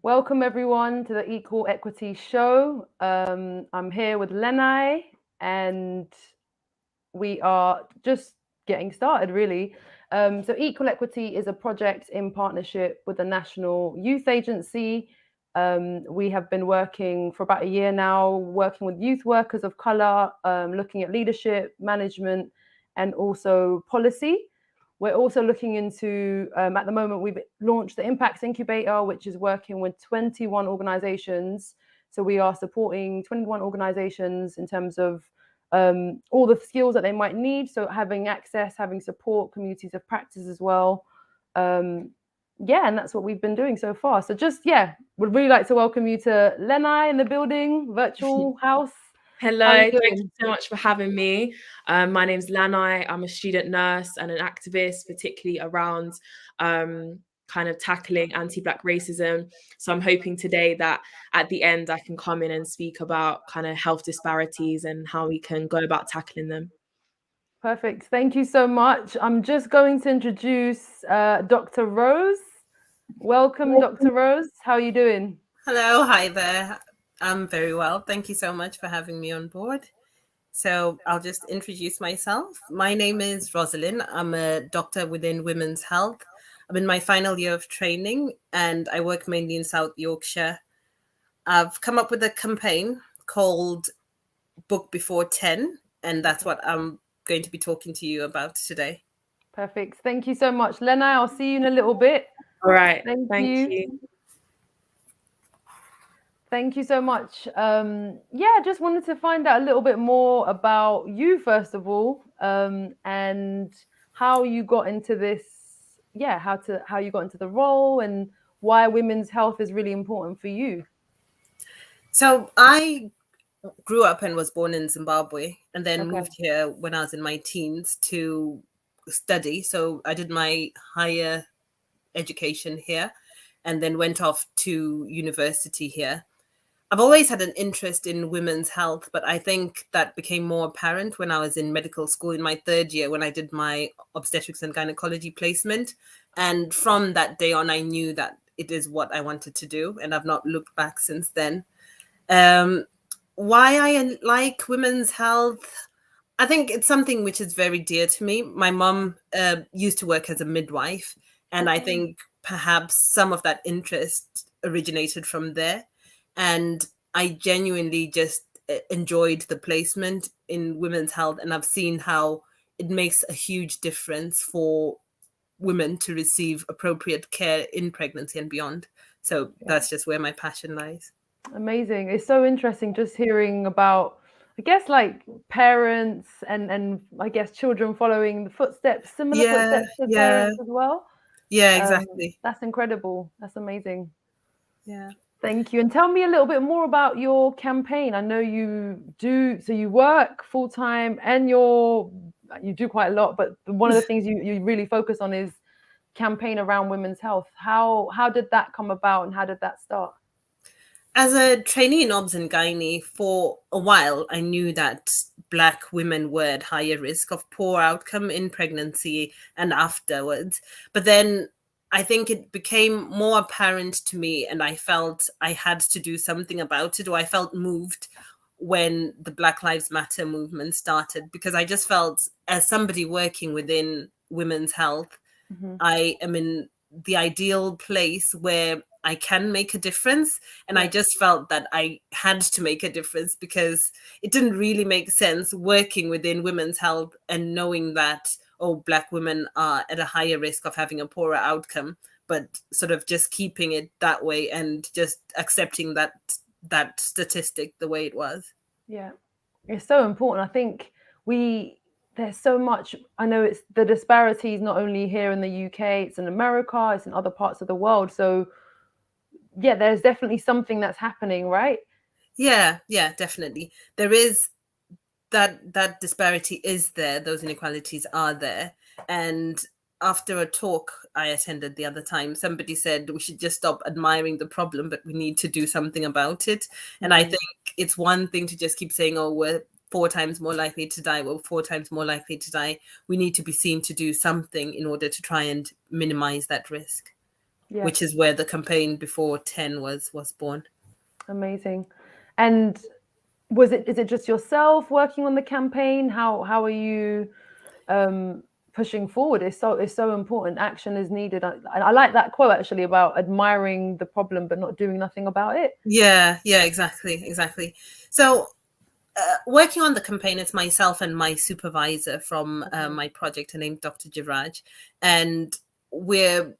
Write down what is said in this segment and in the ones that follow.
Welcome everyone to the Equal Equity Show. I'm here with Lenai, and we are just getting started, really. So, Equal Equity is a project in partnership with the National Youth Agency. We have been working for about a year now, working with youth workers of colour, looking at leadership, management, and also policy. We're also looking into, at the moment, we've launched the Impacts Incubator, which is working with 21 organizations. So we are supporting 21 organizations in terms of all the skills that they might need. So having access, having support, communities of practice as well. And that's what we've been doing so far. So would really like to welcome you to Lenai in the building, virtual house. Hello, thank you so much for having me. My name's Lanai. I'm a student nurse and an activist, particularly around kind of tackling anti-Black racism. So I'm hoping today that at the end I can come in and speak about kind of health disparities and how we can go about tackling them. Perfect. Thank you so much. I'm just going to introduce Dr. Rose. Welcome, Dr. Rose. How are you doing? Hello. Hi there. I'm very well. Thank you so much for having me on board. So I'll just introduce myself. My name is Rosalind. I'm a doctor within women's health. I'm in my final year of training and I work mainly in South Yorkshire. I've come up with a campaign called Book Before 10, and that's what I'm going to be talking to you about today. Perfect. Thank you so much. Lenai, I'll see you in a little bit. All right. Thank you. Thank you so much. Just wanted to find out a little bit more about you, first of all, and how you got into this. How you got into the role and why women's health is really important for you. So I grew up and was born in Zimbabwe and then moved here when I was in my teens to study. So I did my higher education here and then went off to university here. I've always had an interest in women's health, but I think that became more apparent when I was in medical school in my third year when I did my obstetrics and gynecology placement. And from that day on, I knew that it is what I wanted to do, and I've not looked back since then. Why I like women's health, I think it's something which is very dear to me. My mom used to work as a midwife, and I think perhaps some of that interest originated from there. And I genuinely just enjoyed the placement in women's health, and I've seen how it makes a huge difference for women to receive appropriate care in pregnancy and beyond. So that's just where my passion lies. Amazing. It's so interesting just hearing about, I guess, like parents and I guess children following the footsteps, similar footsteps to parents as well. Yeah, exactly. That's incredible. That's amazing. Yeah. Thank you. And tell me a little bit more about your campaign. I know you do, so you work full time and you do quite a lot, but one of the things you really focus on is campaign around women's health. How did that come about and how did that start? As a trainee in obs and gynae for a while, I knew that Black women were at higher risk of poor outcome in pregnancy and afterwards. But then I think it became more apparent to me and I felt I had to do something about it, or I felt moved when the Black Lives Matter movement started, because I just felt, as somebody working within women's health, I am in the ideal place where I can make a difference. And I just felt that I had to make a difference because it didn't really make sense working within women's health and knowing that, Black women are at a higher risk of having a poorer outcome, but sort of just keeping it that way and just accepting that statistic the way it was. Yeah, it's so important. I think there's so much, I know it's the disparities not only here in the UK, it's in America, it's in other parts of the world. So yeah, there's definitely something that's happening, right? Yeah, definitely. There is that disparity is there, those inequalities are there. And after a talk I attended the other time, somebody said we should just stop admiring the problem, but we need to do something about it. And I think it's one thing to just keep saying, we're 4 times more likely to die, we're 4 times more likely to die. We need to be seen to do something in order to try and minimize that risk. which is where the campaign before 10 was born. Amazing. And is it just yourself working on the campaign? How are you pushing forward? It's so important. Action is needed. I like that quote actually about admiring the problem but not doing nothing about it. Yeah, exactly. So working on the campaign, it's myself and my supervisor from my project named Dr. Jiraj, and we're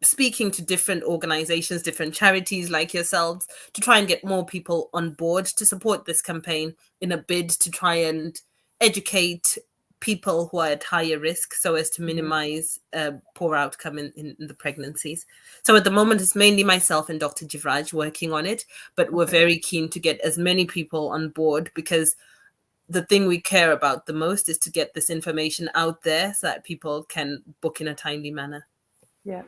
speaking to different organizations, different charities like yourselves, to try and get more people on board to support this campaign in a bid to try and educate people who are at higher risk so as to minimize poor outcome in the pregnancies. So at the moment, it's mainly myself and Dr. Jivraj working on it, but we're very keen to get as many people on board, because the thing we care about the most is to get this information out there so that people can book in a timely manner. Yeah.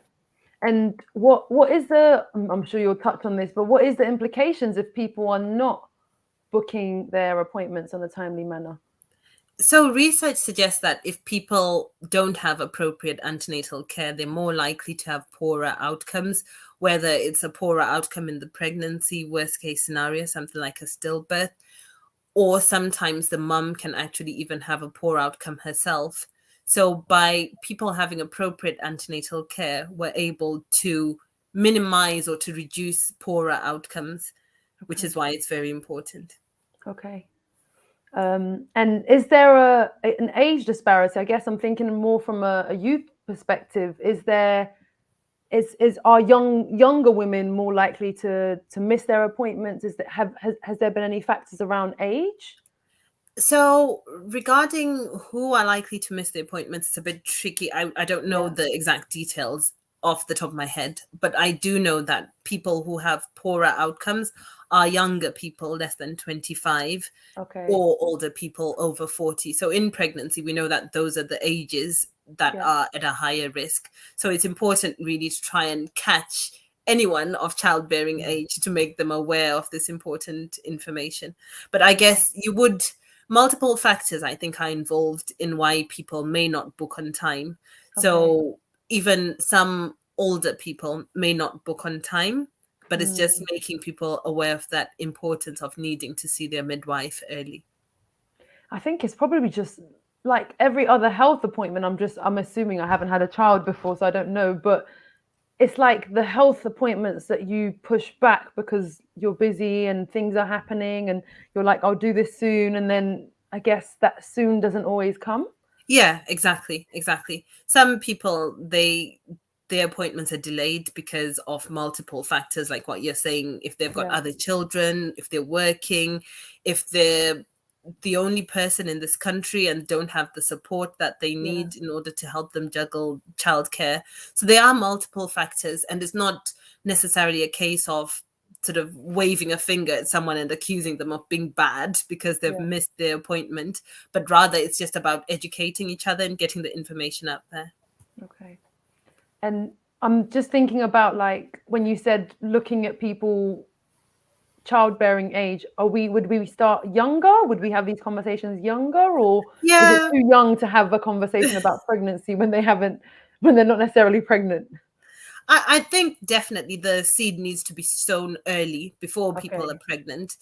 And what is I'm sure you'll touch on this, but what is the implications if people are not booking their appointments in a timely manner? So research suggests that if people don't have appropriate antenatal care, they're more likely to have poorer outcomes, whether it's a poorer outcome in the pregnancy, worst case scenario, something like a stillbirth, or sometimes the mum can actually even have a poor outcome herself. So by people having appropriate antenatal care, we're able to minimize or to reduce poorer outcomes, which is why it's very important. Okay. And is there an age disparity? I guess I'm thinking more from a youth perspective. Are younger women more likely to miss their appointments? Has there been any factors around age? So regarding who are likely to miss the appointments, it's a bit tricky. I don't know the exact details off the top of my head, but I do know that people who have poorer outcomes are younger people, less than 25, or older people over 40. So in pregnancy, we know that those are the ages that are at a higher risk. So it's important really to try and catch anyone of childbearing age to make them aware of this important information. But I guess multiple factors, I think, are involved in why people may not book on time. So even some older people may not book on time, but it's just making people aware of that importance of needing to see their midwife early. I think it's probably just like every other health appointment. I'm assuming, I haven't had a child before, so I don't know, but it's like the health appointments that you push back because you're busy and things are happening and you're like, I'll do this soon. And then I guess that soon doesn't always come. Yeah, exactly. Some people, their appointments are delayed because of multiple factors, like what you're saying. If they've got other children, if they're working, if they're the only person in this country and don't have the support that they need in order to help them juggle childcare. So there are multiple factors, and it's not necessarily a case of sort of waving a finger at someone and accusing them of being bad because they've missed their appointment, but rather it's just about educating each other and getting the information out there. Okay. And I'm just thinking about, like, when you said looking at people childbearing age, would we start younger? Would we have these conversations younger, or is it too young to have a conversation about pregnancy when they're not necessarily pregnant? I think definitely the seed needs to be sown early before people are pregnant,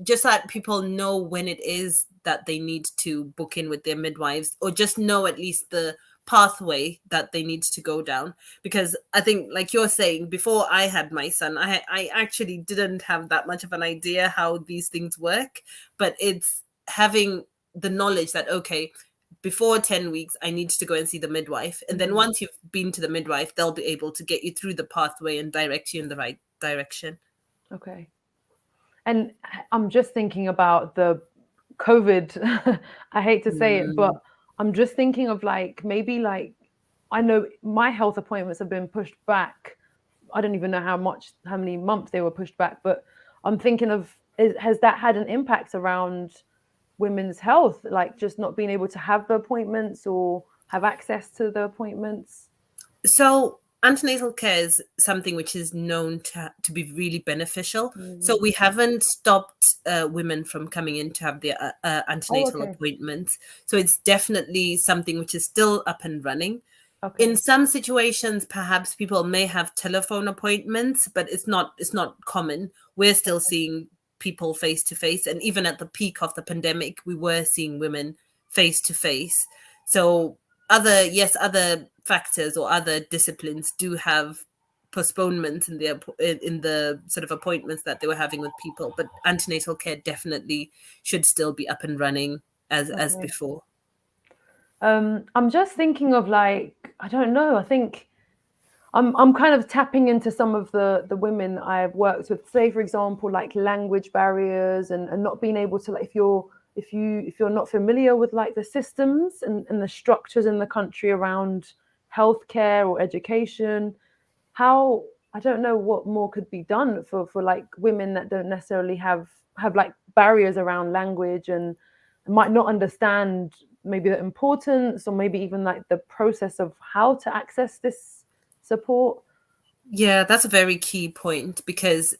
just so that people know when it is that they need to book in with their midwives, or just know at least the pathway that they need to go down. Because I think, like you're saying, before I had my son, I actually didn't have that much of an idea how these things work, but it's having the knowledge that, okay, before 10 weeks, I need to go and see the midwife. And then once you've been to the midwife, they'll be able to get you through the pathway and direct you in the right direction. Okay. And I'm just thinking about the COVID. I hate to say it, but I'm just thinking of maybe I know my health appointments have been pushed back. I don't even know how many months they were pushed back, but I'm thinking of, has that had an impact around women's health, like just not being able to have the appointments or have access to the appointments? So antenatal care is something which is known to be really beneficial. So we haven't stopped women from coming in to have their antenatal appointments. So it's definitely something which is still up and running. Okay. In some situations, perhaps people may have telephone appointments, but it's not common. We're still seeing people face to face, and even at the peak of the pandemic, we were seeing women face to face. So other factors or other disciplines do have postponements in the sort of appointments that they were having with people, but antenatal care definitely should still be up and running as Okay. before. I'm just thinking of like, I don't know, I think I'm kind of tapping into some of the women I've worked with, say for example, like language barriers and not being able to, like, if you're not familiar with like the systems and the structures in the country around healthcare or education, how, I don't know what more could be done for like women that don't necessarily have like barriers around language and might not understand maybe the importance or maybe even like the process of how to access this support. Yeah, that's a very key point, because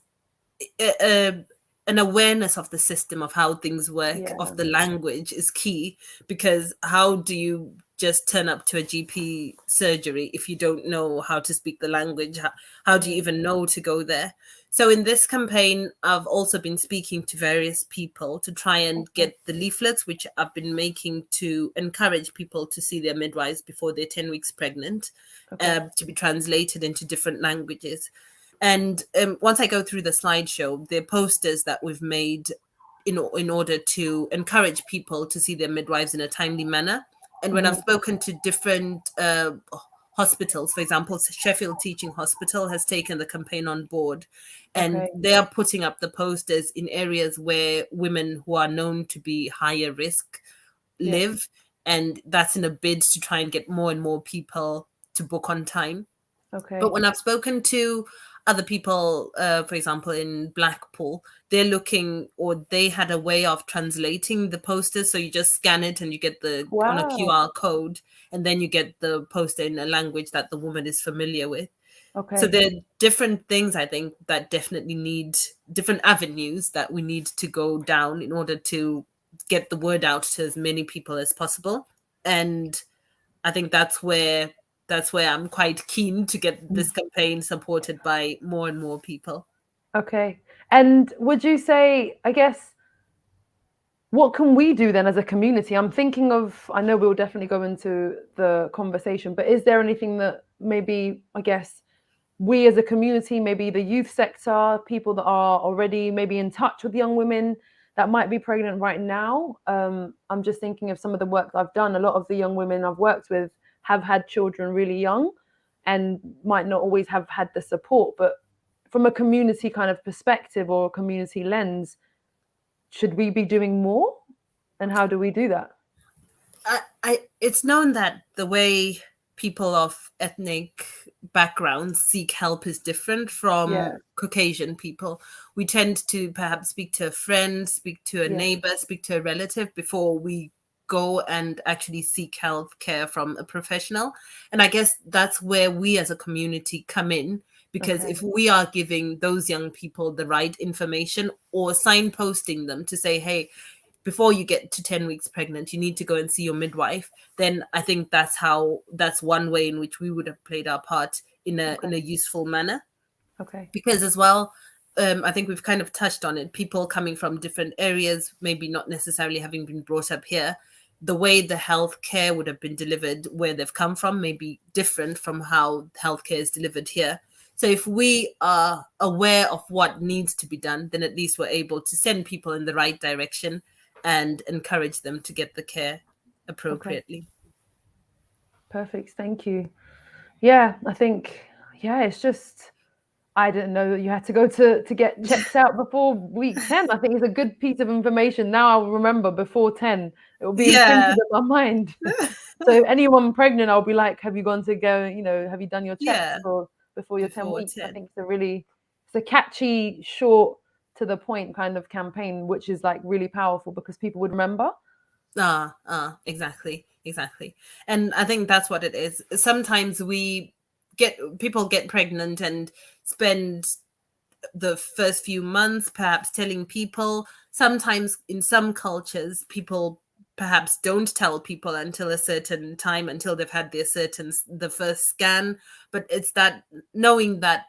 an awareness of the system, of how things work, Yeah. of the language is key. Because how do you just turn up to a GP surgery if you don't know how to speak the language? How do you even know to go there? So in this campaign, I've also been speaking to various people to try and get the leaflets, which I've been making to encourage people to see their midwives before they're 10 weeks pregnant, to be translated into different languages. And once I go through the slideshow, the posters that we've made in order to encourage people to see their midwives in a timely manner. And when I've spoken to different hospitals, for example, Sheffield Teaching Hospital has taken the campaign on board, and they are putting up the posters in areas where women who are known to be higher risk live. And that's in a bid to try and get more and more people to book on time. But when I've spoken to other people, for example, in Blackpool, they're looking, or they had a way of translating the posters. So you just scan it and you get on a QR code, and then you get the poster in a language that the woman is familiar with. So there are different things, I think, that definitely need different avenues that we need to go down in order to get the word out to as many people as possible. And I think that's where I'm quite keen to get this campaign supported by more and more people. Okay. And would you say, I guess, what can we do then as a community? I'm thinking of, I know we'll definitely go into the conversation, but is there anything that maybe, I guess, we as a community, maybe the youth sector, people that are already maybe in touch with young women that might be pregnant right now? I'm just thinking of some of the work I've done. A lot of the young women I've worked with have had children really young and might not always have had the support. But from a community kind of perspective or a community lens, should we be doing more? And how do we do that? It's known that the way people of ethnic backgrounds seek help is different from Caucasian people. We tend to perhaps speak to a friend, speak to a neighbor, speak to a relative before we go and actually seek help care from a professional. And I guess that's where we as a community come in, because if we are giving those young people the right information or signposting them to say, hey, before you get to 10 weeks pregnant, you need to go and see your midwife, then I think that's one way in which we would have played our part in a useful manner. Because as well, I think we've kind of touched on it, people coming from different areas, maybe not necessarily having been brought up here, the way the healthcare would have been delivered where they've come from may be different from how healthcare is delivered here. So if we are aware of what needs to be done, then at least we're able to send people in the right direction and encourage them to get the care appropriately. Perfect. Thank you. Yeah, I think, it's just, I didn't know that you had to go to get checked out before week 10. I think it's a good piece of information. Now I'll remember before 10. It will be imprinted in my mind. So anyone pregnant, I'll be like, have you gone to go, have you done your checks before your 10 weeks? 10. I think it's a catchy, short, to the point kind of campaign, which is like really powerful because people would remember. Exactly. And I think that's what it is. Sometimes people get pregnant and spend the first few months perhaps telling people. Sometimes in some cultures, people perhaps don't tell people until a certain time, until they've had the first scan. But it's that knowing that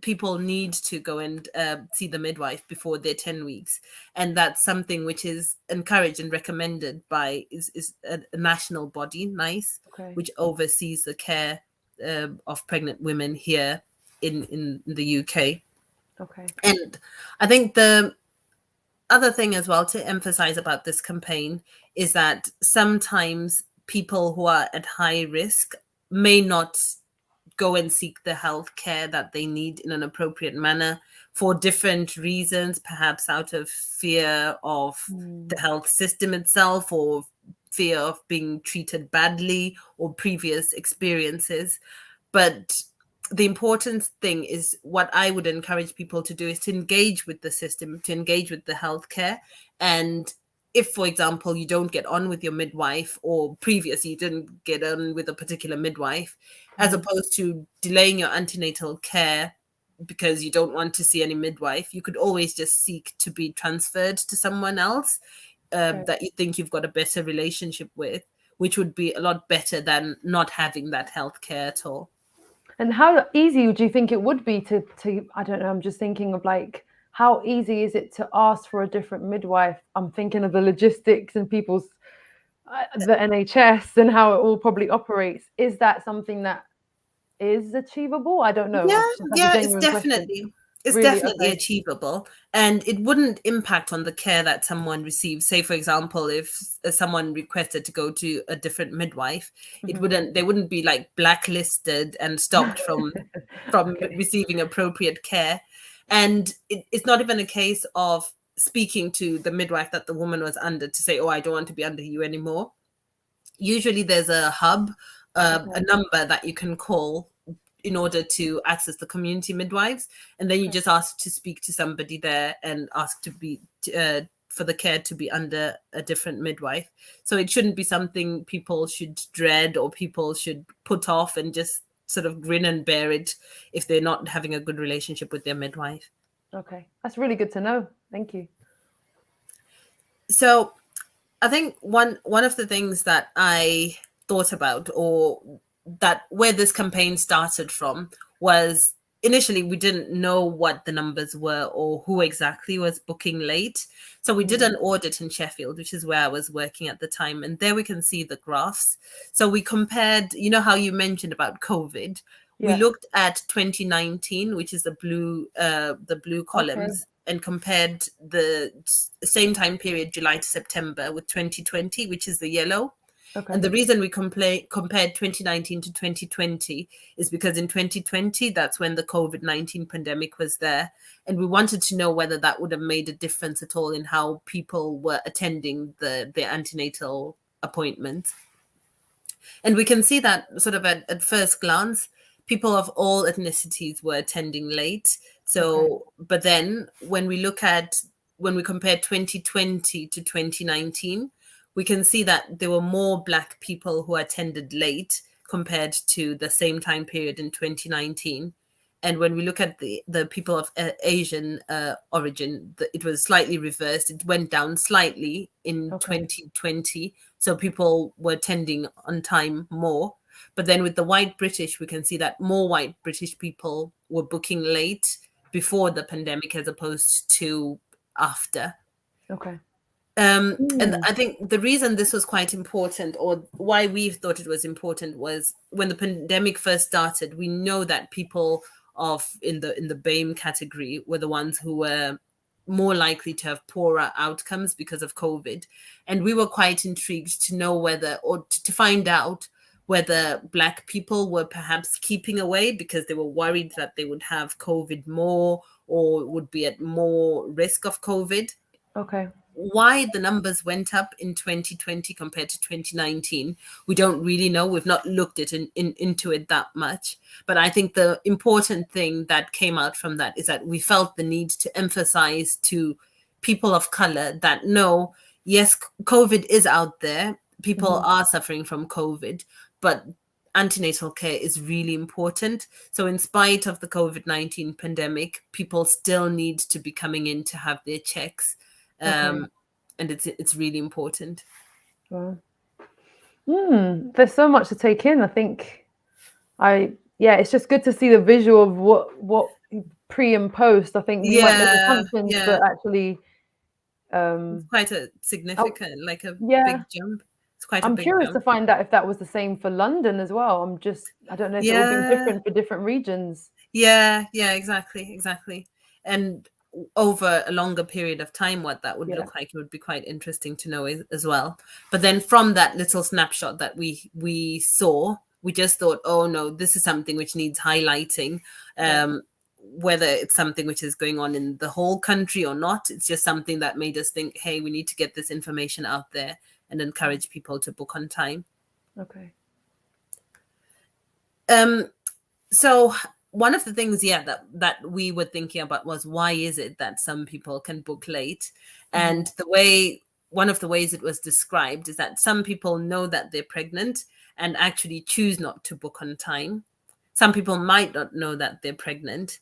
people need to go and see the midwife before they're 10 weeks, and that's something which is encouraged and recommended by is a national body, NICE, which oversees the care of pregnant women here in the UK. And I think the other thing as well to emphasize about this campaign is that sometimes people who are at high risk may not go and seek the health care that they need in an appropriate manner for different reasons, perhaps out of fear of the health system itself, or fear of being treated badly, or previous experiences. But the important thing is, what I would encourage people to do is to engage with the system, to engage with the healthcare. And if, for example, you don't get on with your midwife, or previously you didn't get on with a particular midwife, as opposed to delaying your antenatal care because you don't want to see any midwife, you could always just seek to be transferred to someone else that you think you've got a better relationship with, which would be a lot better than not having that healthcare at all. And how easy would you think it would be to I don't know, I'm just thinking of like, how easy is it to ask for a different midwife? I'm thinking of the logistics and people's, the NHS and how it all probably operates. Is that something that is achievable? I don't know. Yeah, it's definitely. It's really, definitely achievable, and it wouldn't impact on the care that someone receives. Say, for example, if someone requested to go to a different midwife, it wouldn't. They wouldn't be like blacklisted and stopped from receiving appropriate care. And it's not even a case of speaking to the midwife that the woman was under to say, "Oh, I don't want to be under you anymore." Usually, there's a hub, a number that you can call in order to access the community midwives, and then you just ask to speak to somebody there and ask to be for the care to be under a different midwife. So it shouldn't be something people should dread or people should put off and just sort of grin and bear it if they're not having a good relationship with their midwife. Okay, that's really good to know. Thank you. So I think one of the things that I thought about, or that where this campaign started from, was initially we didn't know what the numbers were or who exactly was booking late. So we did an audit in Sheffield, which is where I was working at the time. And there we can see the graphs. So we compared, you know how you mentioned about COVID. We looked at 2019, which is the blue columns, and compared the same time period, July to September, with 2020, which is the yellow. And the reason we compared 2019 to 2020 is because in 2020, that's when the COVID-19 pandemic was there. And we wanted to know whether that would have made a difference at all in how people were attending their antenatal appointments. And we can see that sort of at first glance, people of all ethnicities were attending late. So, but then when we compare 2020 to 2019, we can see that there were more Black people who attended late compared to the same time period in 2019. And when we look at the people of Asian origin, it was slightly reversed. It went down slightly in 2020. So people were attending on time more. But then with the white British, we can see that more white British people were booking late before the pandemic as opposed to after. And I think the reason this was quite important, or why we thought it was important, was when the pandemic first started, we know that people in the BAME category were the ones who were more likely to have poorer outcomes because of COVID. And we were quite intrigued to know to find out whether Black people were perhaps keeping away because they were worried that they would have COVID more or would be at more risk of COVID. Why the numbers went up in 2020 compared to 2019, we don't really know. We've not looked into it that much. But I think the important thing that came out from that is that we felt the need to emphasize to people of color that no, yes, COVID is out there. People are suffering from COVID, but antenatal care is really important. So in spite of the COVID-19 pandemic, people still need to be coming in to have their checks. And it's really important. Wow. There's so much to take in. I think it's just good to see the visual of what pre and post. I think we might make assumptions, but actually, it's quite a significant, like a big jump. It's quite a I'm big curious jump. to find out if that was the same for London as well. I don't know if it will be different for different regions. Yeah, exactly. And over a longer period of time, what that would look like, it would be quite interesting to know as well. But then from that little snapshot that we saw, we just thought, oh no, this is something which needs highlighting. Whether it's something which is going on in the whole country or not, it's just something that made us think, hey, we need to get this information out there and encourage people to book on time. Okay. So one of the things, that we were thinking about was, why is it that some people can book late? And one of the ways it was described is that some people know that they're pregnant and actually choose not to book on time. Some people might not know that they're pregnant.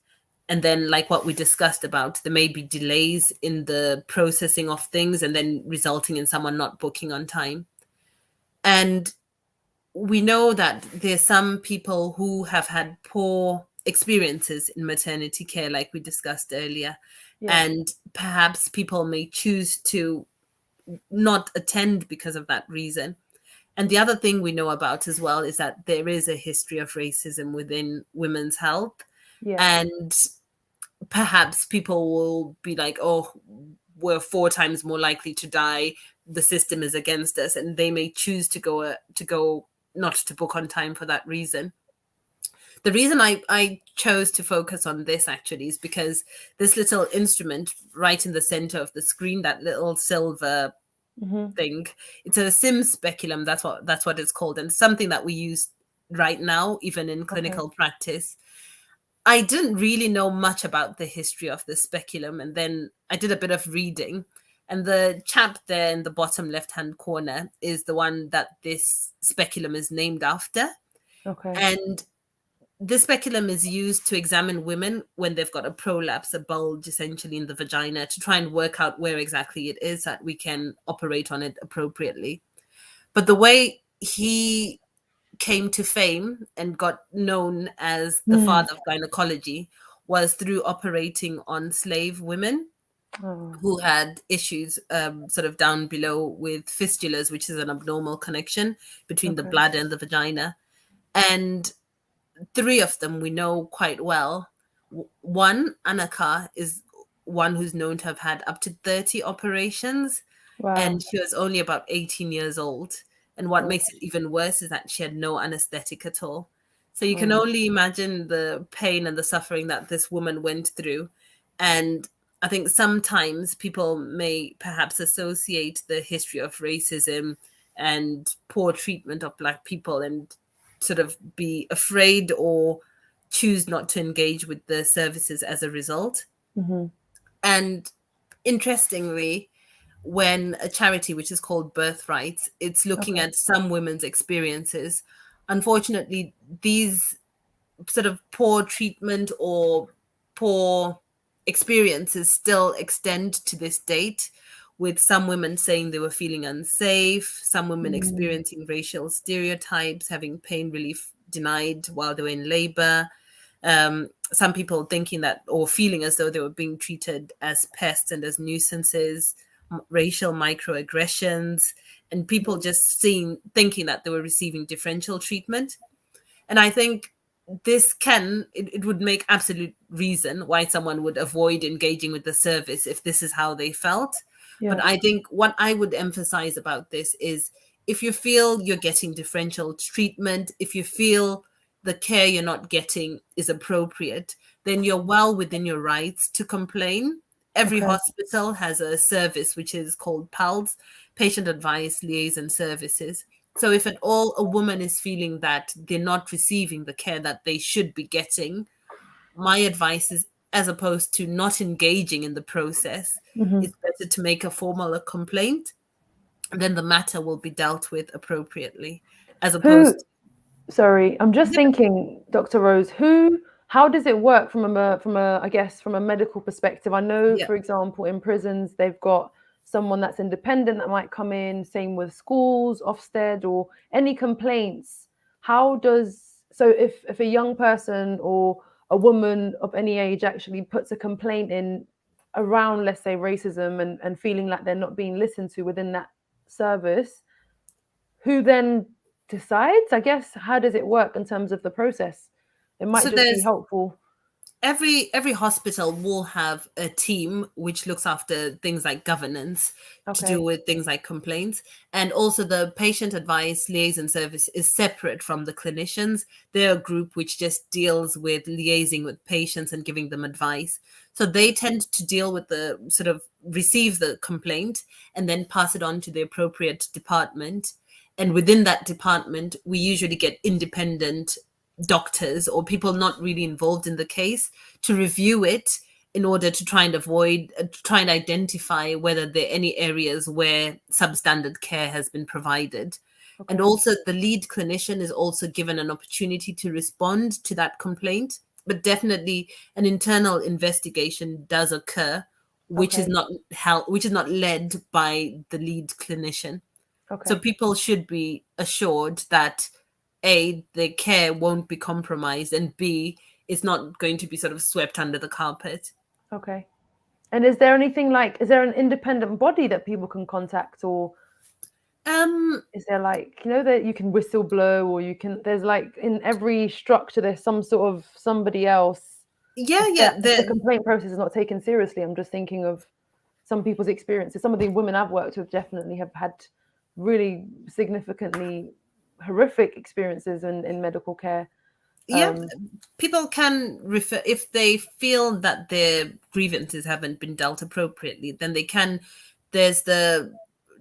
And then, like what we discussed about, there may be delays in the processing of things and then resulting in someone not booking on time. And we know that there's some people who have had poor experiences in maternity care, like we discussed earlier. And perhaps people may choose to not attend because of that reason. And the other thing we know about as well is that there is a history of racism within women's health. And perhaps people will be like, oh, we're 4 times more likely to die. The system is against us. And they may choose to go not to book on time for that reason. The reason I chose to focus on this actually is because this little instrument right in the center of the screen, that little silver thing, it's a sim speculum. That's what it's called, and something that we use right now, even in clinical practice. I didn't really know much about the history of the speculum, and then I did a bit of reading. And the chap there in the bottom left-hand corner is the one that this speculum is named after. And the speculum is used to examine women when they've got a prolapse, a bulge essentially in the vagina, to try and work out where exactly it is that we can operate on it appropriately. But the way he came to fame and got known as the father of gynecology was through operating on slave women who had issues sort of down below with fistulas, which is an abnormal connection between the bladder and the vagina. And 3 of them we know quite well. One, Anaka, is one who's known to have had up to 30 operations. And she was only about 18 years old. And what makes it even worse is that she had no anesthetic at all. So you can only imagine the pain and the suffering that this woman went through. And I think sometimes people may perhaps associate the history of racism and poor treatment of Black people and sort of be afraid or choose not to engage with the services as a result. And interestingly, when a charity which is called Birthrights, it's looking at some women's experiences. Unfortunately, these sort of poor treatment or poor experiences still extend to this date, with some women saying they were feeling unsafe, some women experiencing racial stereotypes, having pain relief denied while they were in labor, some people thinking that or feeling as though they were being treated as pests and as nuisances, racial microaggressions, and people just thinking that they were receiving differential treatment. And I think this it would make absolute reason why someone would avoid engaging with the service if this is how they felt. But I think what I would emphasize about this is, if you feel you're getting differential treatment, if you feel the care you're not getting is appropriate, then you're well within your rights to complain. Every hospital has a service which is called PALS, Patient Advice Liaison Services. So if at all a woman is feeling that they're not receiving the care that they should be getting, my advice is, as opposed to not engaging in the process, it's better to make a formal complaint, and then the matter will be dealt with appropriately, as opposed to... Sorry, I'm just thinking, Dr. Rose, how does it work from a I guess from a medical perspective? I know, for example, in prisons they've got someone that's independent that might come in, same with schools, Ofsted, or any complaints. So if a young person or a woman of any age actually puts a complaint in around, let's say, racism and feeling like they're not being listened to within that service, who then decides? I guess, how does it work in terms of the process? It might just be helpful. Every hospital will have a team which looks after things like governance, to do with things like complaints. And also the patient advice liaison service is separate from the clinicians. They're a group which just deals with liaising with patients and giving them advice. So they tend to deal with the sort of receive the complaint and then pass it on to the appropriate department. And within that department, we usually get independent doctors or people not really involved in the case to review it in order to try and identify whether there are any areas where substandard care has been provided. And also the lead clinician is also given an opportunity to respond to that complaint, but definitely an internal investigation does occur, which is not led by the lead clinician. So people should be assured that A, their care won't be compromised, and B, it's not going to be sort of swept under the carpet. Okay. And is there anything is there an independent body that people can contact, or is there that you can whistle blow, or there's in every structure there's some sort of somebody else? The complaint process is not taken seriously. I'm just thinking of some people's experiences. Some of the women I've worked with definitely have had really significantly horrific experiences in medical care. People can refer if they feel that their grievances haven't been dealt appropriately. Then they can. There's the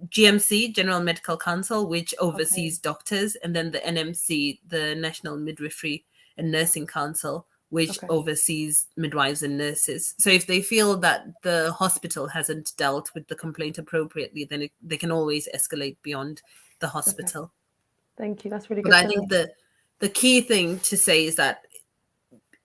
GMC, General Medical Council, which oversees doctors, and then the NMC, the National Midwifery and Nursing Council, which oversees midwives and nurses. So if they feel that the hospital hasn't dealt with the complaint appropriately, then they can always escalate beyond the hospital. Thank you. That's really good. But I think the key thing to say is that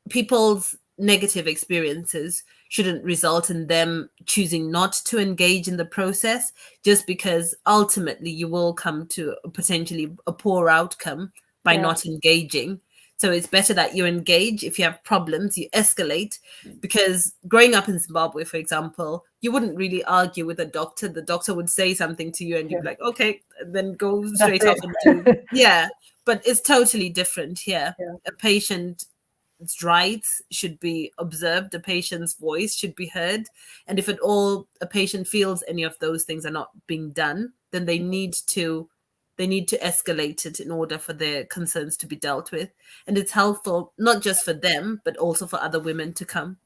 people's negative experiences shouldn't result in them choosing not to engage in the process, just because ultimately you will come to potentially a poor outcome by not engaging. So it's better that you engage. If you have problems, you escalate, because growing up in Zimbabwe, for example, you wouldn't really argue with a doctor. The doctor would say something to you and you'd be like, okay, then go straight off and do. But it's totally different here. A patient's rights should be observed. A patient's voice should be heard. And if at all a patient feels any of those things are not being done, then they need to escalate it in order for their concerns to be dealt with. And it's helpful not just for them, but also for other women to come.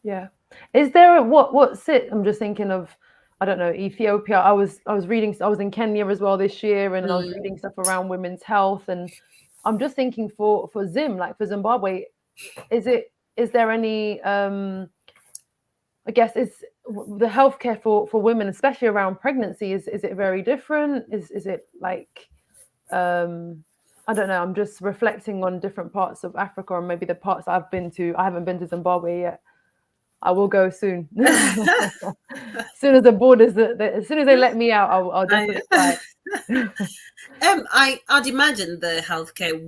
Yeah. Is there I'm just thinking of, I don't know, Ethiopia. I was reading, I was in Kenya as well this year, and I was reading stuff around women's health, and I'm just thinking for for Zimbabwe, is there any I guess is the healthcare for women, especially around pregnancy, is it very different? Is it I don't know, I'm just reflecting on different parts of Africa, or maybe the parts I've been to. I haven't been to Zimbabwe yet. I will go soon. As soon as the borders, as soon as they let me out, I'll definitely fly. I'd imagine the healthcare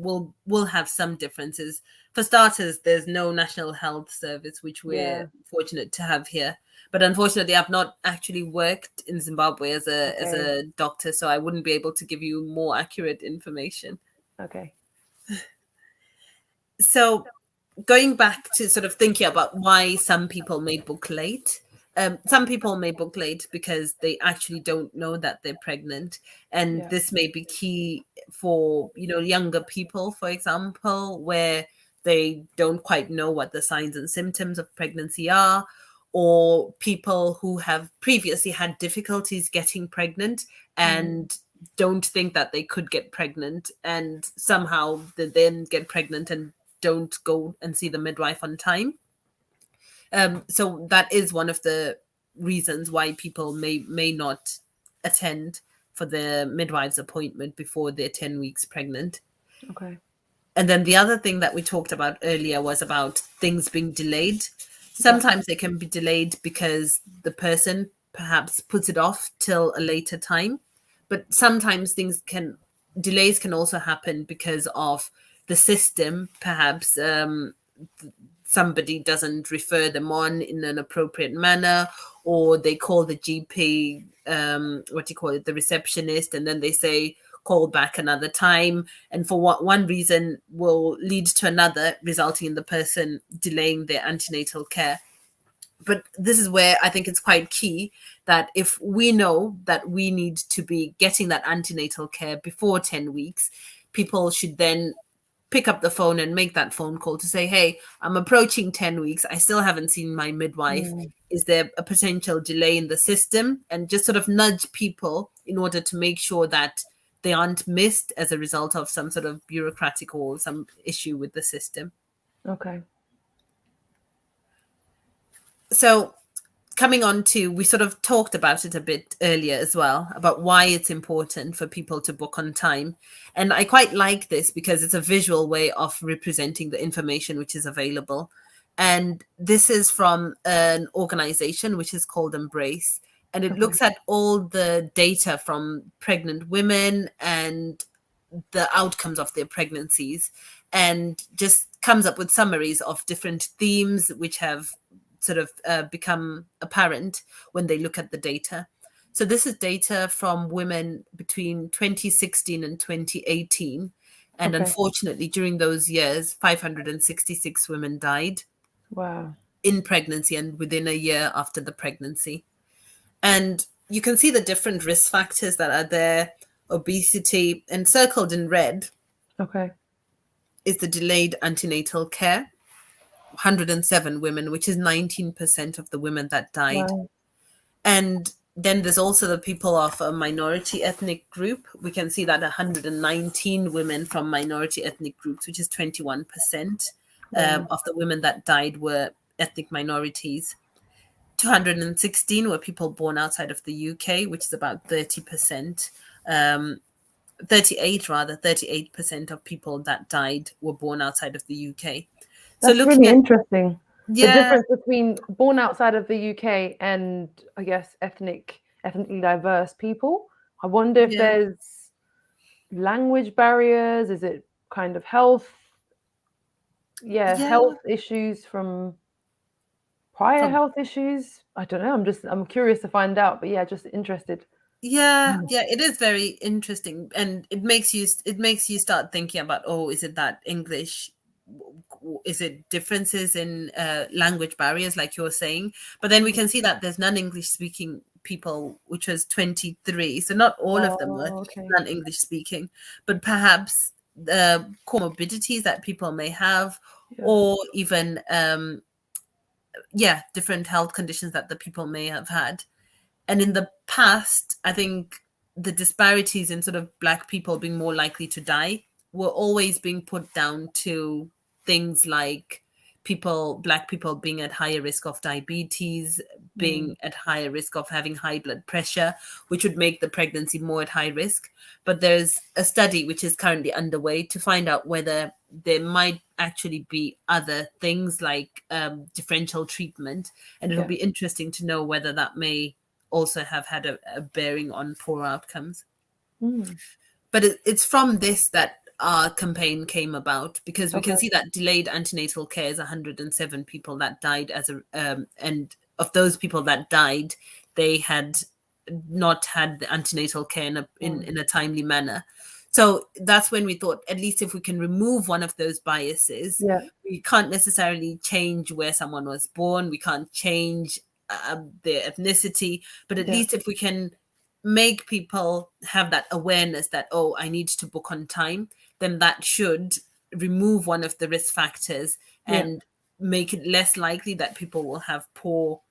will have some differences. For starters, there's no national health service, which we're fortunate to have here. But unfortunately, I've not actually worked in Zimbabwe as a doctor, so I wouldn't be able to give you more accurate information. Okay. So going back to sort of thinking about why some people may book late. Some people may book late because they actually don't know that they're pregnant. And this may be key for, younger people, for example, where they don't quite know what the signs and symptoms of pregnancy are, or people who have previously had difficulties getting pregnant and don't think that they could get pregnant, and somehow they then get pregnant and don't go and see the midwife on time. So that is one of the reasons why people may not attend for the midwife's appointment before they're 10 weeks pregnant. Okay. And then the other thing that we talked about earlier was about things being delayed. Sometimes they can be delayed because the person perhaps puts it off till a later time. But sometimes delays can also happen because of the system. Perhaps somebody doesn't refer them on in an appropriate manner, or they call the GP, the receptionist, and then they say, call back another time. And for one reason will lead to another, resulting in the person delaying their antenatal care. But this is where I think it's quite key that if we know that we need to be getting that antenatal care before 10 weeks, people should then pick up the phone and make that phone call to say, hey, I'm approaching 10 weeks. I still haven't seen my midwife. Is there a potential delay in the system? And just sort of nudge people in order to make sure that they aren't missed as a result of some sort of bureaucratic or some issue with the system. Okay. So coming on to, we sort of talked about it a bit earlier as well, about why it's important for people to book on time. And I quite like this because it's a visual way of representing the information which is available. And this is from an organization which is called Embrace. And it looks at all the data from pregnant women and the outcomes of their pregnancies, and just comes up with summaries of different themes which have sort of become apparent when they look at the data. So this is data from women between 2016 and 2018. And unfortunately, during those years, 566 women died. Wow. In pregnancy and within a year after the pregnancy. And you can see the different risk factors that are there. Obesity, and circled in red is the delayed antenatal care. 107 women, which is 19% of the women that died. Wow. And then there's also the people of a minority ethnic group. We can see that 119 women from minority ethnic groups, which is 21% of the women that died were ethnic minorities. 216 were people born outside of the UK, which is about 30%. 38% of people that died were born outside of the UK. That's really interesting. The difference between born outside of the UK and, I guess, ethnically diverse people. I wonder if there's language barriers. Is it kind of health issues from prior health issues? I don't know. I'm curious to find out, but just interested. It is very interesting, and it makes you start thinking about, is it that English, is it differences in language barriers like you're saying? But then we can see that there's non-English speaking people, which was 23, so not all of them were non-English speaking, but perhaps the comorbidities that people may have, or even different health conditions that the people may have had. And in the past, I think the disparities in sort of Black people being more likely to die were always being put down to things like Black people being at higher risk of diabetes, being at higher risk of having high blood pressure, which would make the pregnancy more at high risk. But there's a study which is currently underway to find out whether there might actually be other things like differential treatment. And it'll be interesting to know whether that may also have had a bearing on poor outcomes. But it's from this that our campaign came about, because we can see that delayed antenatal care is 107 people that died and of those people that died, they had not had the antenatal care in a timely manner. So that's when we thought, at least if we can remove one of those biases, we can't necessarily change where someone was born, we can't change their ethnicity, but at least if we can make people have that awareness that, I need to book on time, then that should remove one of the risk factors and make it less likely that people will have poor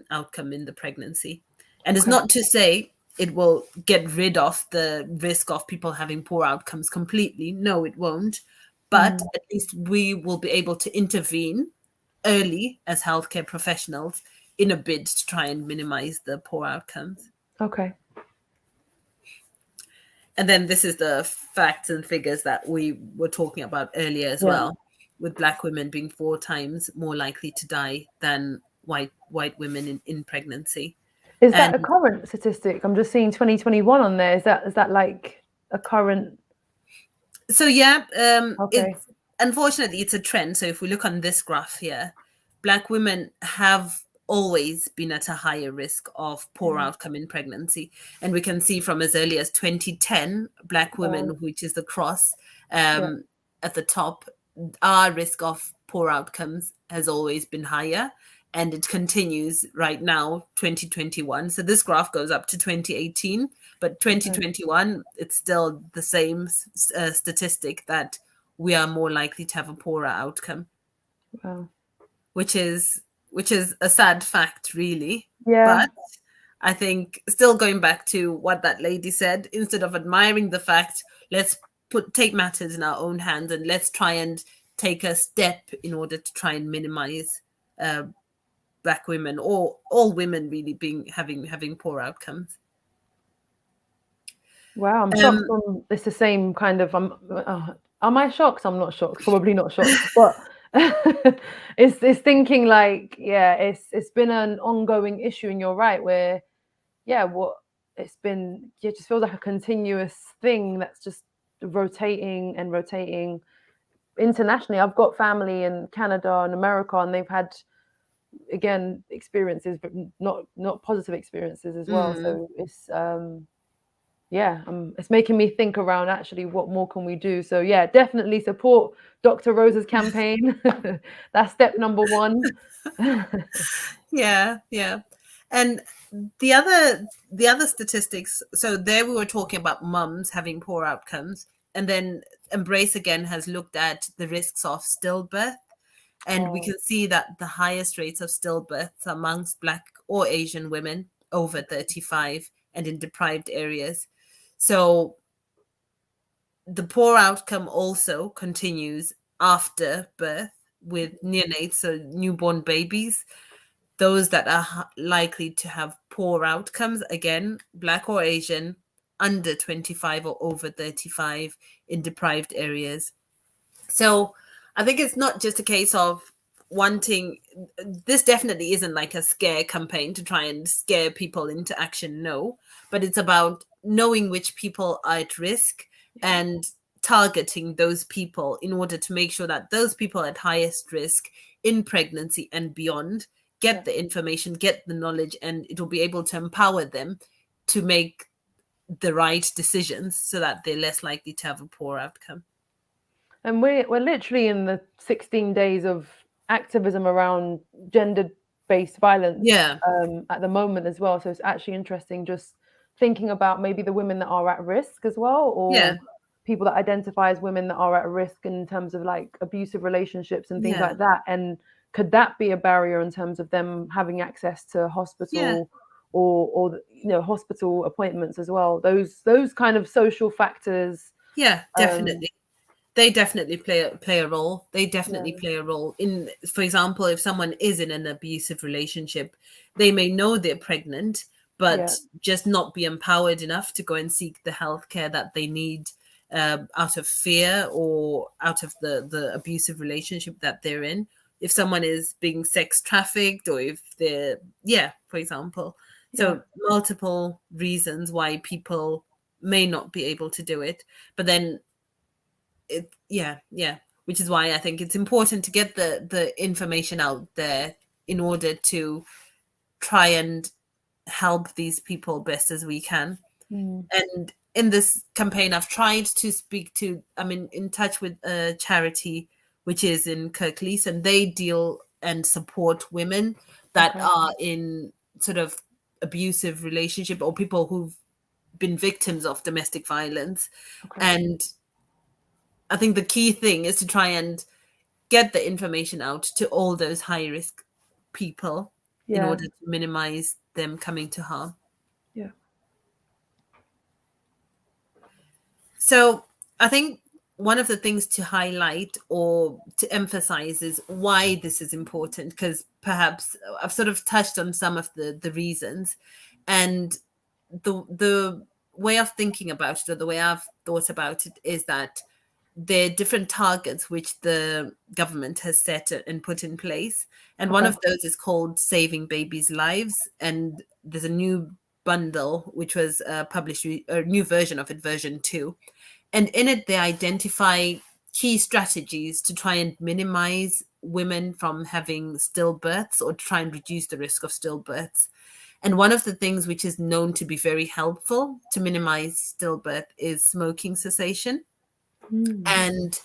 outcome in the pregnancy. And it's not to say it will get rid of the risk of people having poor outcomes completely. No, it won't. But at least we will be able to intervene early as healthcare professionals in a bid to try and minimize the poor outcomes. And then this is the facts and figures that we were talking about earlier as well, with Black women being 4 times more likely to die than white women in pregnancy. Is that a And current statistic? I'm just seeing 2021 on there. Is that like a current? So yeah, Okay. unfortunately it's a trend. So if we look on this graph here, Black women have always been at a higher risk of poor outcome in pregnancy, and we can see from as early as 2010, Black women, which is the cross at the top, our risk of poor outcomes has always been higher, and it continues right now, 2021. So this graph goes up to 2018, but 2021, it's still the same statistic that we are more likely to have a poorer outcome. Wow. Which is a sad fact, really. Yeah. But I think still going back to what that lady said, instead of admiring the fact, let's take matters in our own hands and let's try and take a step in order to try and minimize Black women or all women really having poor outcomes. Wow, I'm shocked. It's the same kind of. Am I shocked? I'm not shocked. Probably not shocked, but it's thinking like, yeah, it's been an ongoing issue, and you're right. Where, yeah, it's been, it just feels like a continuous thing that's just rotating and rotating internationally. I've got family in Canada and America, and they've had, again, experiences, but not positive experiences as well. So it's it's making me think around actually what more can we do. So yeah, definitely support Dr. Rosa's campaign. That's step number one. Yeah. And the other statistics, so there we were talking about mums having poor outcomes, and then Embrace again has looked at the risks of stillbirth, and we can see that the highest rates of stillbirths amongst Black or Asian women over 35 and in deprived areas. So the poor outcome also continues after birth with neonates, so newborn babies. Those that are likely to have poor outcomes, again, Black or Asian, under 25 or over 35 in deprived areas. So I think it's not just a case of wanting, this definitely isn't like a scare campaign to try and scare people into action, no, but it's about knowing which people are at risk and targeting those people in order to make sure that those people at highest risk in pregnancy and beyond get the information, get the knowledge, and it will be able to empower them to make the right decisions so that they're less likely to have a poor outcome. And we're literally in the 16 days of activism around gender-based violence at the moment as well. So it's actually interesting just thinking about maybe the women that are at risk as well, or people that identify as women that are at risk in terms of like abusive relationships and things like that. And could that be a barrier in terms of them having access to hospital or hospital appointments as well? Those kind of social factors. Yeah, definitely. They definitely play a role. They definitely play a role in, for example, if someone is in an abusive relationship, they may know they're pregnant, but just not be empowered enough to go and seek the healthcare that they need out of fear or out of the abusive relationship that they're in. If someone is being sex trafficked, or if they're, for example. So multiple reasons why people may not be able to do it. But then which is why I think it's important to get the information out there in order to try and help these people best as we can. And in this campaign, I've tried to speak to, I'm in touch with a charity which is in Kirklees, and they deal and support women that are in sort of abusive relationship or people who've been victims of domestic violence. And I think the key thing is to try and get the information out to all those high risk people in order to minimize them coming to harm. Yeah. So I think one of the things to highlight or to emphasize is why this is important, because perhaps I've sort of touched on some of the reasons, and the way of thinking about it, or the way I've thought about it, is that there are different targets which the government has set and put in place. And one Okay. of those is called Saving Babies' Lives. And there's a new bundle which was published, a new version of it, version 2. And in it, they identify key strategies to try and minimize women from having stillbirths or try and reduce the risk of stillbirths. And one of the things which is known to be very helpful to minimize stillbirth is smoking cessation. And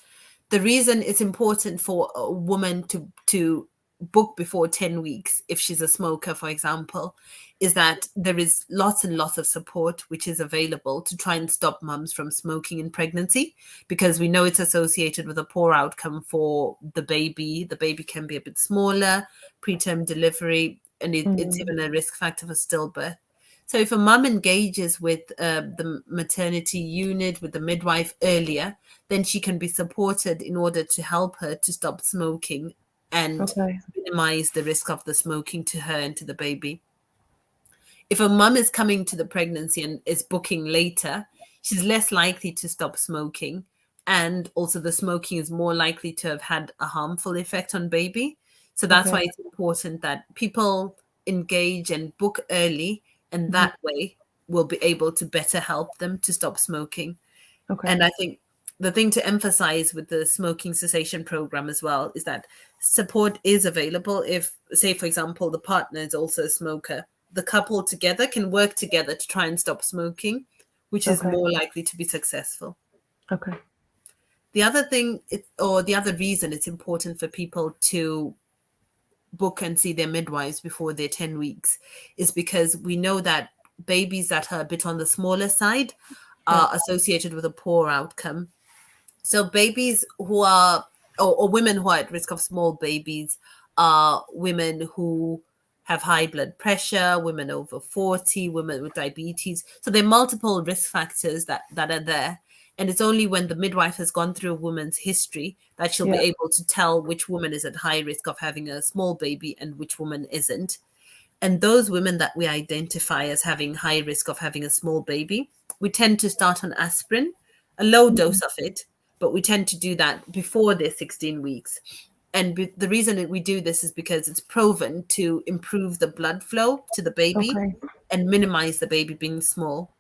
the reason it's important for a woman to book before 10 weeks, if she's a smoker, for example, is that there is lots and lots of support which is available to try and stop mums from smoking in pregnancy, because we know it's associated with a poor outcome for the baby. The baby can be a bit smaller, preterm delivery, and it's even a risk factor for stillbirth. So if a mum engages with the maternity unit, with the midwife earlier, then she can be supported in order to help her to stop smoking and minimize the risk of the smoking to her and to the baby. If a mum is coming to the pregnancy and is booking later, she's less likely to stop smoking. And also the smoking is more likely to have had a harmful effect on baby. So that's why it's important that people engage and book early, and that way we'll be able to better help them to stop smoking. And I think the thing to emphasize with the smoking cessation program as well is that support is available. If, say, for example, the partner is also a smoker, the couple together can work together to try and stop smoking, which is more likely to be successful. Okay. The other thing, the other reason it's important for people to book and see their midwives before they're 10 weeks is because we know that babies that are a bit on the smaller side are associated with a poor outcome. So babies who are, or women who are at risk of small babies, are women who have high blood pressure, women over 40, women with diabetes. So there are multiple risk factors that are there. And it's only when the midwife has gone through a woman's history that she'll be able to tell which woman is at high risk of having a small baby and which woman isn't. And those women that we identify as having high risk of having a small baby, we tend to start on aspirin, a low dose of it, but we tend to do that before they're 16 weeks. And the reason that we do this is because it's proven to improve the blood flow to the baby and minimize the baby being small.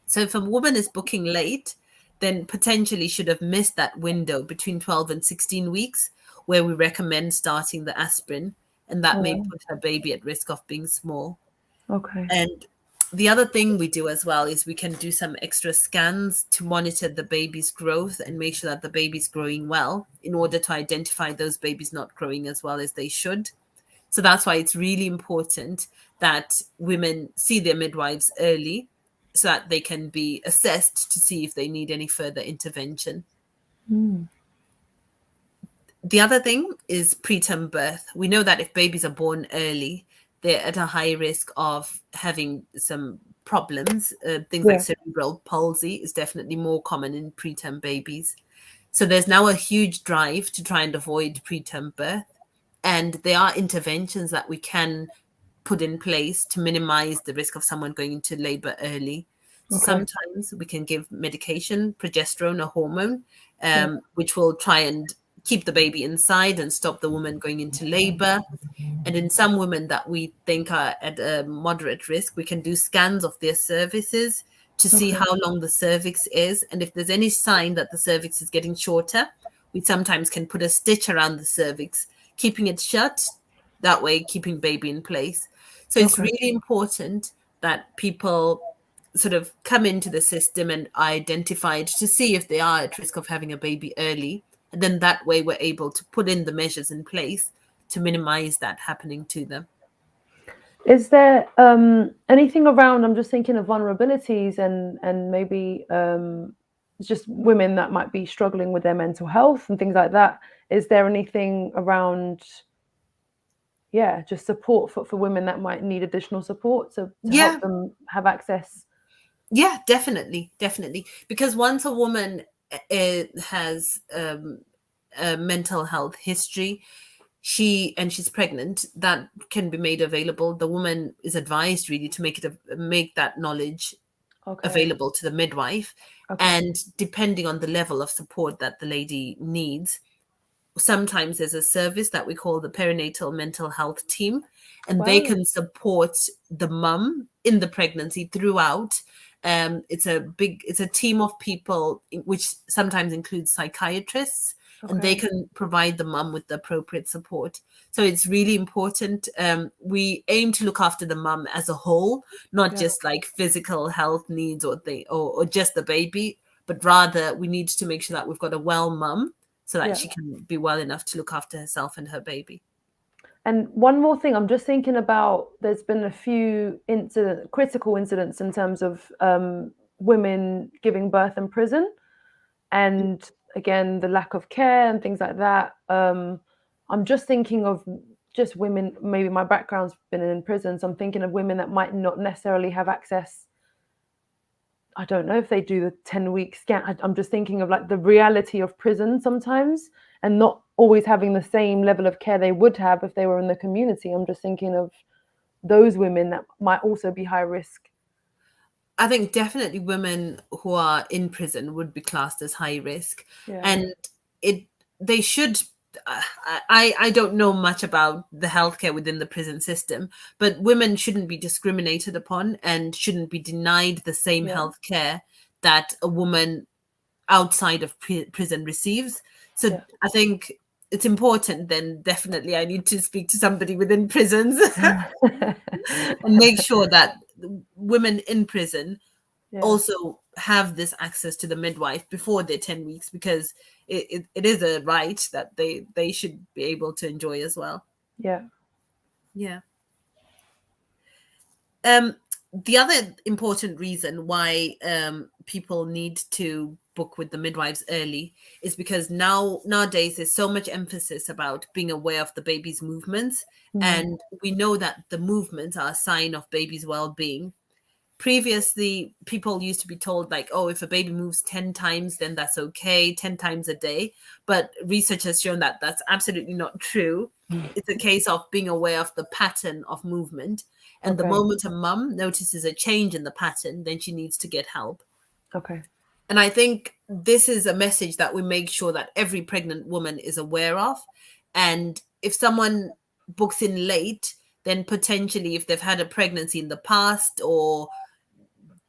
So if a woman is booking late, then potentially should have missed that window between 12 and 16 weeks where we recommend starting the aspirin, and that may put her baby at risk of being small. And the other thing we do as well is we can do some extra scans to monitor the baby's growth and make sure that the baby's growing well in order to identify those babies not growing as well as they should. So that's why it's really important that women see their midwives early so that they can be assessed to see if they need any further intervention. The other thing is preterm birth. We know that if babies are born early, they're at a high risk of having some problems. Things like cerebral palsy is definitely more common in preterm babies. So there's now a huge drive to try and avoid preterm birth. And there are interventions that we can put in place to minimize the risk of someone going into labor early. So sometimes we can give medication, progesterone, a hormone, which will try and keep the baby inside and stop the woman going into labor. And in some women that we think are at a moderate risk, we can do scans of their cervixes to see how long the cervix is. And if there's any sign that the cervix is getting shorter, we sometimes can put a stitch around the cervix, keeping it shut, that way keeping baby in place. So it's really important that people sort of come into the system and are identified to see if they are at risk of having a baby early. And then that way we're able to put in the measures in place to minimize that happening to them. Is there anything around, I'm just thinking of vulnerabilities and maybe just women that might be struggling with their mental health and things like that. Is there anything around, just support for women that might need additional support to help them have access? Yeah, definitely. Because once a woman has a mental health history, she's pregnant, that can be made available. The woman is advised really to make that knowledge available to the midwife. Okay. And depending on the level of support that the lady needs, sometimes there's a service that we call the perinatal mental health team, and they Wow. can support the mum in the pregnancy throughout. It's a team of people, which sometimes includes psychiatrists, and they Okay. can provide the mum with the appropriate support. So it's really important. We aim to look after the mum as a whole, not Yeah. just like physical health needs or just the baby, but rather we need to make sure that we've got a well mum so that Yeah. she can be well enough to look after herself and her baby. And one more thing, I'm just thinking about, there's been a few critical incidents in terms of women giving birth in prison, and again, the lack of care and things like that. I'm just thinking of just women, maybe my background's been in prison, so I'm thinking of women that might not necessarily have access. I don't know if they do the 10-week scan. I'm just thinking of like the reality of prison sometimes, and not always having the same level of care they would have if they were in the community. I'm just thinking of those women that might also be high risk. I think definitely women who are in prison would be classed as high risk, Yeah. and they should. I don't know much about the healthcare within the prison system, but women shouldn't be discriminated upon and shouldn't be denied the same Yeah. healthcare that a woman outside of prison receives. So Yeah. I think it's important. Then definitely I need to speak to somebody within prisons and make sure that women in prison Yeah. also have this access to the midwife before their 10 weeks, because it is a right that they should be able to enjoy as well. Yeah. Yeah. The other important reason why people need to book with the midwives early is because nowadays there's so much emphasis about being aware of the baby's movements, and we know that the movements are a sign of baby's well-being. Previously, people used to be told like, oh, if a baby moves 10 times, then that's okay, 10 times a day. But research has shown that that's absolutely not true. It's a case of being aware of the pattern of movement. And the Okay. moment a mum notices a change in the pattern, then she needs to get help. Okay. And I think this is a message that we make sure that every pregnant woman is aware of. And if someone books in late, then potentially if they've had a pregnancy in the past or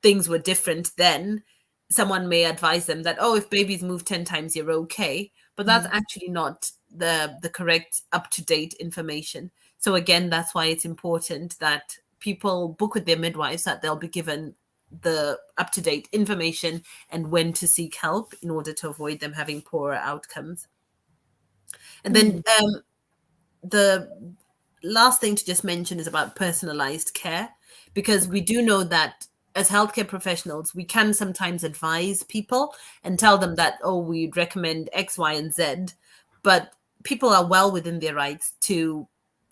things were different then, someone may advise them that, oh, if babies move 10 times, you're okay. But that's actually not the correct up-to-date information. So again, that's why it's important that people book with their midwives, that they'll be given the up-to-date information and when to seek help in order to avoid them having poorer outcomes. And then the last thing to just mention is about personalized care, because we do know that as healthcare professionals, we can sometimes advise people and tell them that, oh, we'd recommend X, Y, and Z, but people are well within their rights to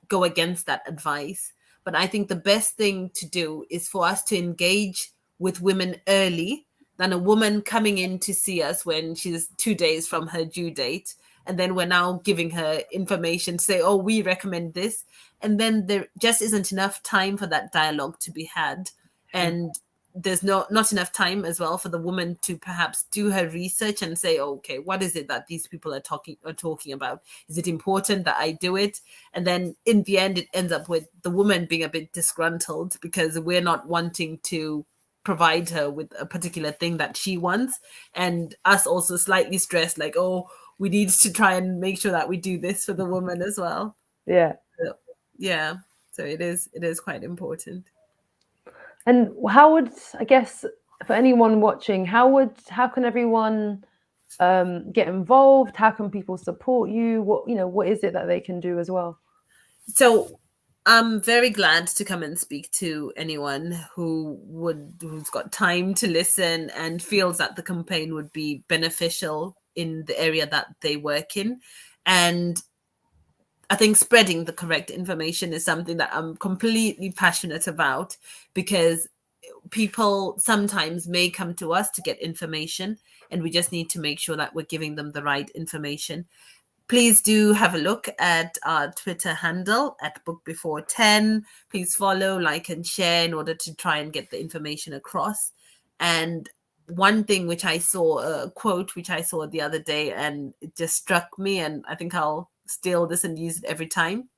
go against that advice. But I think the best thing to do is for us to engage with women early than a woman coming in to see us when she's 2 days from her due date. And then we're now giving her information, say, oh, we recommend this. And then there just isn't enough time for that dialogue to be had. And there's not enough time as well for the woman to perhaps do her research and say, oh, okay, what is it that these people are talking about? Is it important that I do it? And then in the end, it ends up with the woman being a bit disgruntled because we're not wanting to provide her with a particular thing that she wants, and us also slightly stressed, like, oh, we need to try and make sure that we do this for the woman as well. Yeah. So, yeah. So it is quite important. And how would, I guess, for anyone watching, how can everyone get involved? How can people support you? What is it that they can do as well? So I'm very glad to come and speak to anyone who's got time to listen and feels that the campaign would be beneficial in the area that they work in. And I think spreading the correct information is something that I'm completely passionate about, because people sometimes may come to us to get information, and we just need to make sure that we're giving them the right information. Please do have a look at our Twitter handle at bookbefore10. Please follow, like, and share in order to try and get the information across. And one thing which I saw, a quote which I saw the other day, and it just struck me, and I think I'll steal this and use it every time,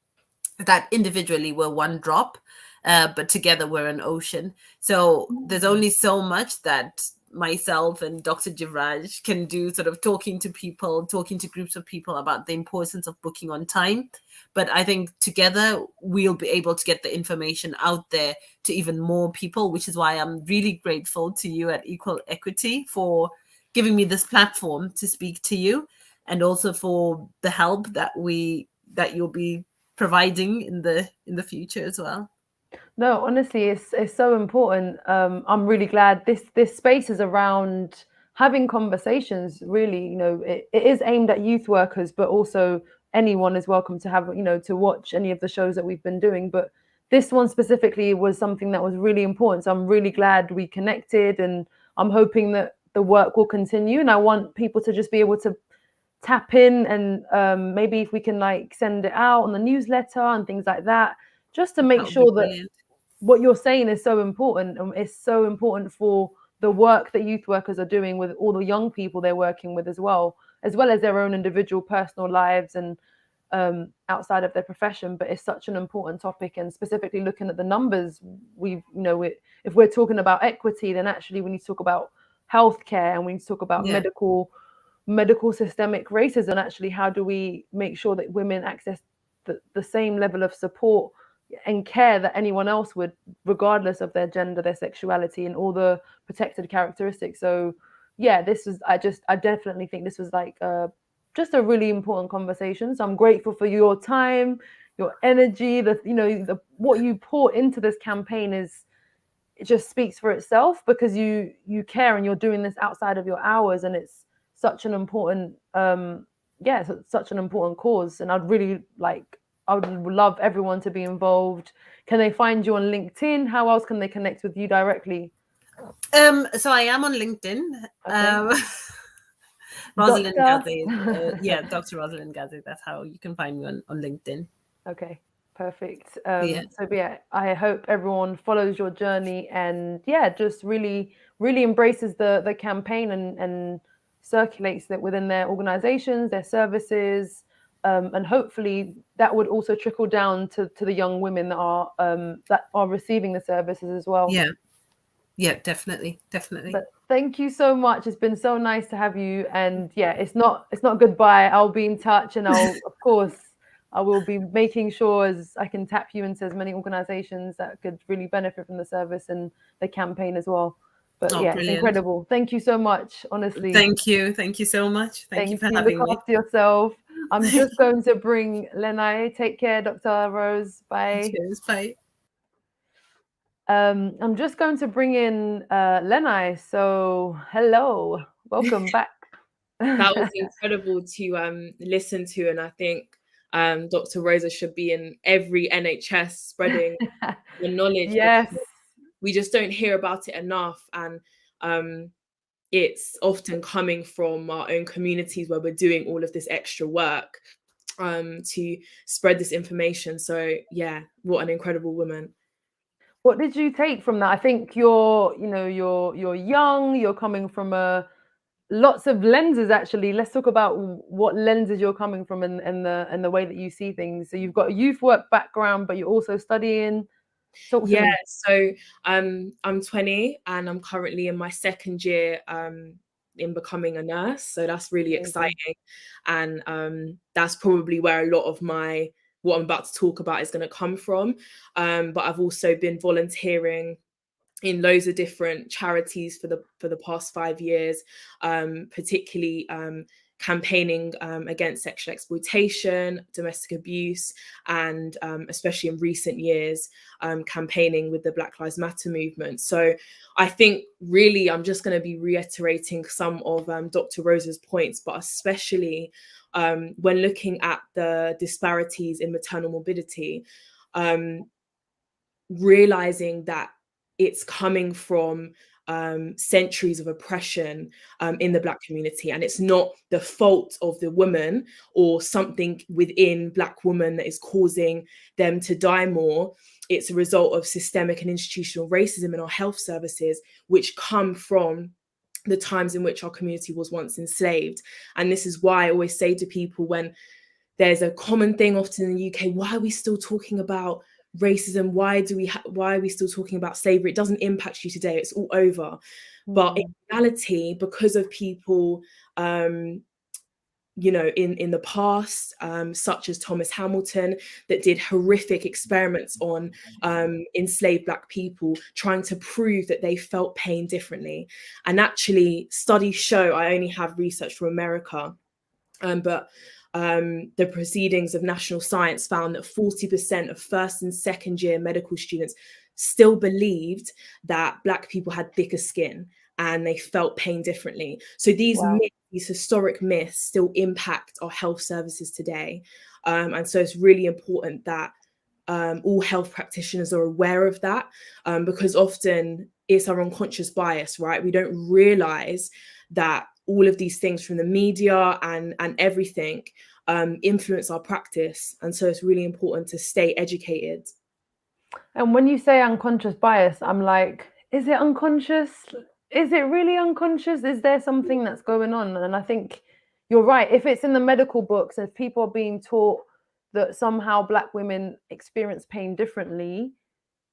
that individually we're one drop, but together we're an ocean. So there's only so much that myself and Dr. Jivraj can do, sort of talking to people, talking to groups of people about the importance of booking on time. But I think together we'll be able to get the information out there to even more people, which is why I'm really grateful to you at Equal Equity for giving me this platform to speak to you, and also for the help that you'll be providing in the future as well. No, honestly, it's so important. I'm really glad this space is around having conversations. Really, it is aimed at youth workers, but also anyone is welcome to have, to watch any of the shows that we've been doing. But this one specifically was something that was really important. So I'm really glad we connected, and I'm hoping that the work will continue. And I want people to just be able to tap in, and maybe if we can send it out on the newsletter and things like that, just to make sure that what you're saying is so important, and it's so important for the work that youth workers are doing with all the young people they're working with, as well as their own individual personal lives and outside of their profession. But it's such an important topic, and specifically looking at the numbers, if we're talking about equity, then actually we need to talk about healthcare, and we need to talk about medical systemic racism. Actually, how do we make sure that women access the same level of support and care that anyone else would, regardless of their gender, their sexuality, and all the protected characteristics? So yeah, I definitely think this was just a really important conversation. So I'm grateful for your time, your energy, what you pour into this campaign it just speaks for itself, because you care, and you're doing this outside of your hours, and it's such an important such an important cause. And I would love everyone to be involved. Can they find you on LinkedIn? How else can they connect with you directly? So I am on LinkedIn. Okay. Rosalind Gaze. Dr. Rosalind Gaze. That's how you can find me on LinkedIn. Okay, perfect. So I hope everyone follows your journey, and just really, really embraces the campaign, and circulates it within their organizations, their services. And hopefully that would also trickle down to the young women that are receiving the services as well. Yeah, definitely. But thank you so much. It's been so nice to have you. And it's not goodbye. I'll be in touch, and of course I will be making sure as I can tap you into as many organizations that could really benefit from the service and the campaign as well. But it's incredible. Thank you so much, honestly. Thank you so much. Thank you for having me. Look after yourself. I'm just going to bring Lenai. Take care, Dr. Rose. Bye. Cheers. Bye. I'm just going to bring in Lenai. So hello, welcome back. That was incredible to listen to, and I think Dr. Rosa should be in every NHS spreading the knowledge. Yes, we just don't hear about it enough, and it's often coming from our own communities where we're doing all of this extra work to spread this information. So what an incredible woman. What did you take from that? I think you're young, you're coming from lots of lenses. Actually, let's talk about what lenses you're coming from, and the way that you see things. So you've got a youth work background, but you're also studying. So I'm 20, and I'm currently in my second year in becoming a nurse. So that's really exciting, and that's probably where a lot of what I'm about to talk about is going to come from. But I've also been volunteering in loads of different charities for the past 5 years, particularly campaigning against sexual exploitation, domestic abuse, and especially in recent years, campaigning with the Black Lives Matter movement. So I think really I'm just going to be reiterating some of Dr. Rosa's points, but especially when looking at the disparities in maternal morbidity, realizing that it's coming from centuries of oppression in the Black community, and it's not the fault of the woman or something within Black women that is causing them to die more. It's a result of systemic and institutional racism in our health services, which come from the times in which our community was once enslaved. And this is why I always say to people, when there's a common thing often in the UK, why are we still talking about racism? Why are we still talking about slavery? It doesn't impact you today, it's all over. But in reality, because of people in the past, such as Thomas Hamilton, that did horrific experiments on enslaved Black people, trying to prove that they felt pain differently. And actually, studies show, I only have research from America, but the proceedings of National Science found that 40% of first and second year medical students still believed that Black people had thicker skin and they felt pain differently. So these myths, these historic myths, still impact our health services today. And so it's really important that all health practitioners are aware of that, because often it's our unconscious bias, right? We don't realize that all of these things from the media and everything influence our practice. And so it's really important to stay educated. And when you say unconscious bias, I'm like, is it unconscious? Is it really unconscious? Is there something that's going on? And I think you're right. If it's in the medical books, if people are being taught that somehow Black women experience pain differently,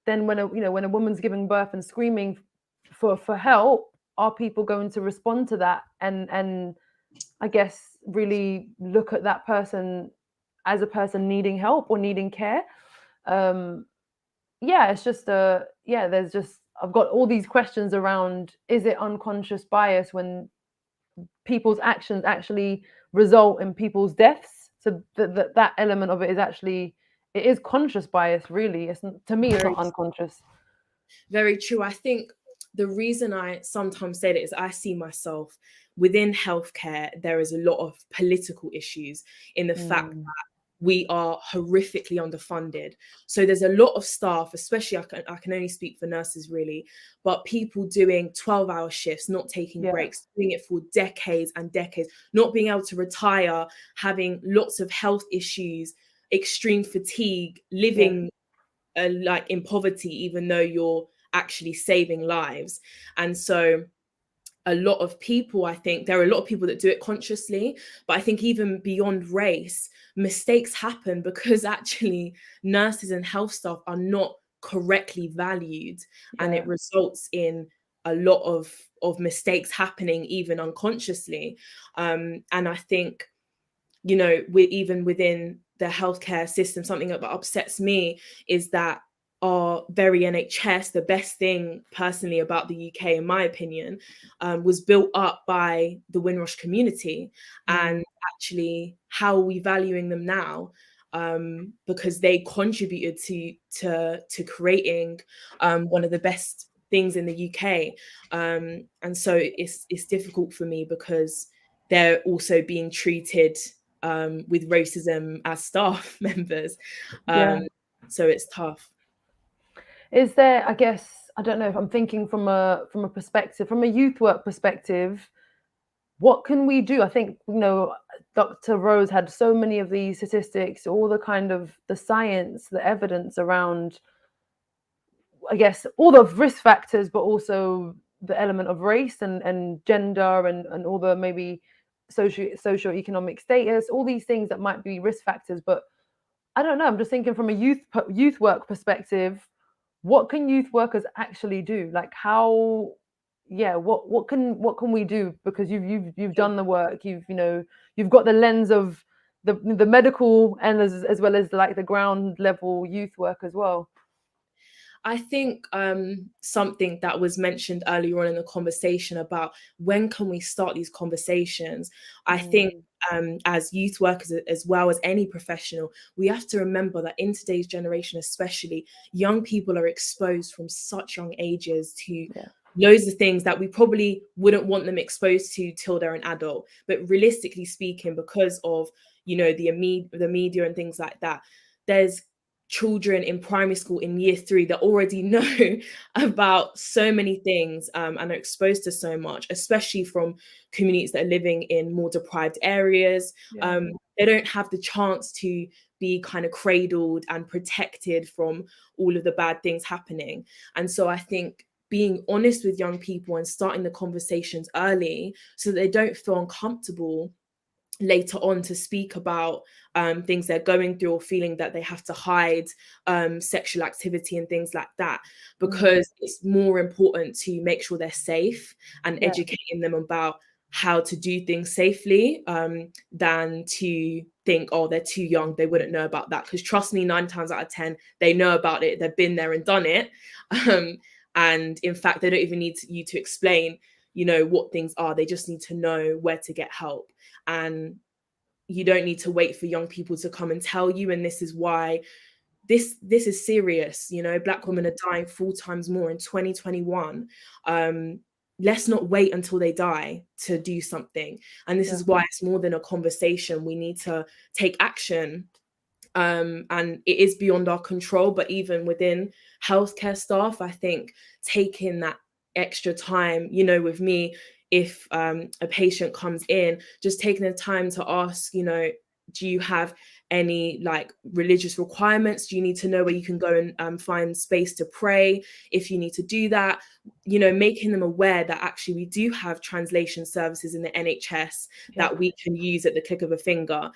then when a woman's giving birth and screaming for help, are people going to respond to that and I guess really look at that person as a person needing help or needing care? It's just there's just, I've got all these questions around, is it unconscious bias when people's actions actually result in people's deaths? So that element of it is actually, it is conscious bias, really. To me, it's not unconscious. Very true. I think the reason I sometimes say that is I see myself within healthcare. There is a lot of political issues in the fact that we are horrifically underfunded. So there's a lot of staff, especially I can only speak for nurses really, but people doing 12-hour shifts, not taking breaks, doing it for decades and decades, not being able to retire, having lots of health issues, extreme fatigue, living like in poverty, even though you're actually saving lives. And so a lot of people, I think there are a lot of people that do it consciously, but I think even beyond race, mistakes happen because actually nurses and health staff are not correctly valued, and it results in a lot of mistakes happening even unconsciously. And I think, even within the healthcare system, something that upsets me is that our very NHS, the best thing personally about the UK, in my opinion, was built up by the Windrush community. And actually, how are we valuing them now? Because they contributed to creating one of the best things in the UK. And so it's difficult for me because they're also being treated with racism as staff members. So it's tough. Is there, I guess, I don't know if I'm thinking from a perspective, from a youth work perspective, what can we do? I think, Dr. Rose had so many of these statistics, all the kind of the science, the evidence around, I guess, all the risk factors, but also the element of race and gender and all the maybe socioeconomic status, all these things that might be risk factors. But I don't know, I'm just thinking from a youth work perspective, what can youth workers actually do? Like what can we do? Because you've done the work, you've got the lens of the medical and as well as like the ground level youth work as well. I think something that was mentioned earlier on in the conversation about when can we start these conversations, I think as youth workers, as well as any professional, we have to remember that in today's generation, especially, young people are exposed from such young ages to loads of things that we probably wouldn't want them exposed to till they're an adult. But realistically speaking, because of the media and things like that, there's children in primary school in year 3 that already know about so many things and are exposed to so much, especially from communities that are living in more deprived areas. They don't have the chance to be kind of cradled and protected from all of the bad things happening. And so I think being honest with young people and starting the conversations early so that they don't feel uncomfortable later on to speak about things they're going through, or feeling that they have to hide sexual activity and things like that, because it's more important to make sure they're safe and educating them about how to do things safely than to think, oh, they're too young, they wouldn't know about that. Because trust me, 9 times out of 10 they know about it, they've been there and done it. And in fact, they don't even need you to explain, you know, what things are. They just need to know where to get help. And you don't need to wait for young people to come and tell you. And this is why this is serious. You know, Black women are dying 4 times more in 2021. Let's not wait until they die to do something. And this is why it's more than a conversation. We need to take action. And it is beyond our control, but even within healthcare staff, I think taking that extra time, you know, with me, if a patient comes in, just taking the time to ask, you know, do you have any like religious requirements? Do you need to know where you can go and find space to pray if you need to do that? You know, making them aware that actually we do have translation services in the NHS that we can use at the click of a finger.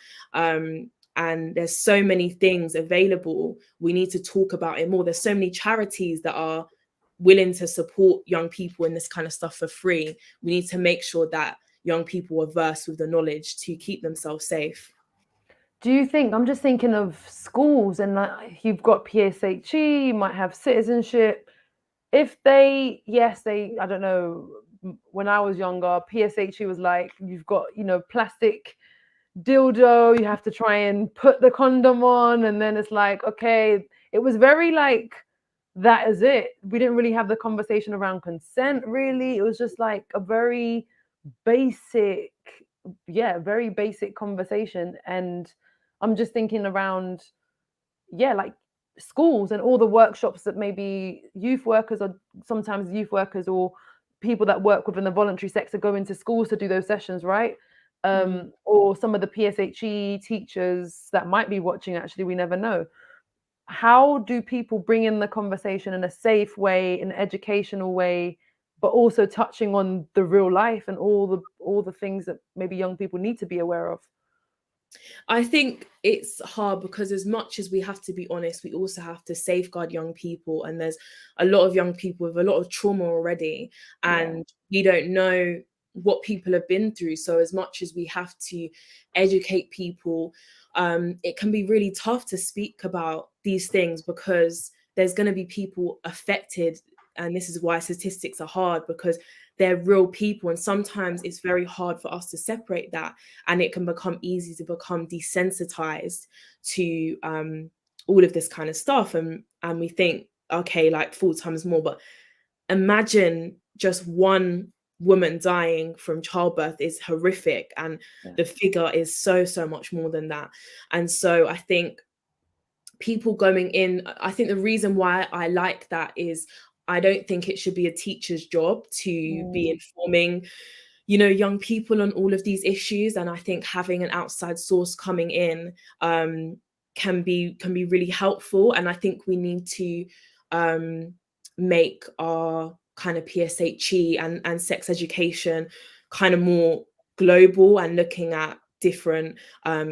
And there's so many things available. We need to talk about it more. There's so many charities that are willing to support young people in this kind of stuff for free. We need to make sure that young people are versed with the knowledge to keep themselves safe. Do you think, I'm just thinking of schools, and like, you've got PSHE, you might have citizenship. If they, I don't know, when I was younger, PSHE was like, you've got, you know, plastic dildo, you have to try and put the condom on, and then it's like, okay, it was very like, that is it. We didn't really have the conversation around consent, really. It was just like a very basic, very basic conversation. And I'm just thinking around, like schools and all the workshops that maybe youth workers, or sometimes youth workers or people that work within the voluntary sector go into schools to do those sessions, right? Or some of the PSHE teachers that might be watching, actually, we never know. How do people bring in the conversation in a safe way, an educational way, but also touching on the real life and all the things that maybe young people need to be aware of? I think it's hard because as much as we have to be honest, we also have to safeguard young people. And there's a lot of young people with a lot of trauma already, and we don't know what people have been through. So as much as we have to educate people, it can be really tough to speak about these things because there's going to be people affected. And this is why statistics are hard, because they're real people. And sometimes it's very hard for us to separate that. And it can become easy to become desensitized to all of this kind of stuff. And we think, okay, like 4 times more. But imagine just one woman dying from childbirth is horrific. And the figure is so much more than that. And so I think people going in, I think the reason why I like that is I don't think it should be a teacher's job to be informing, you know, young people on all of these issues. And I think having an outside source coming in can be really helpful. And I think we need to make our kind of PSHE and sex education kind of more global and looking at different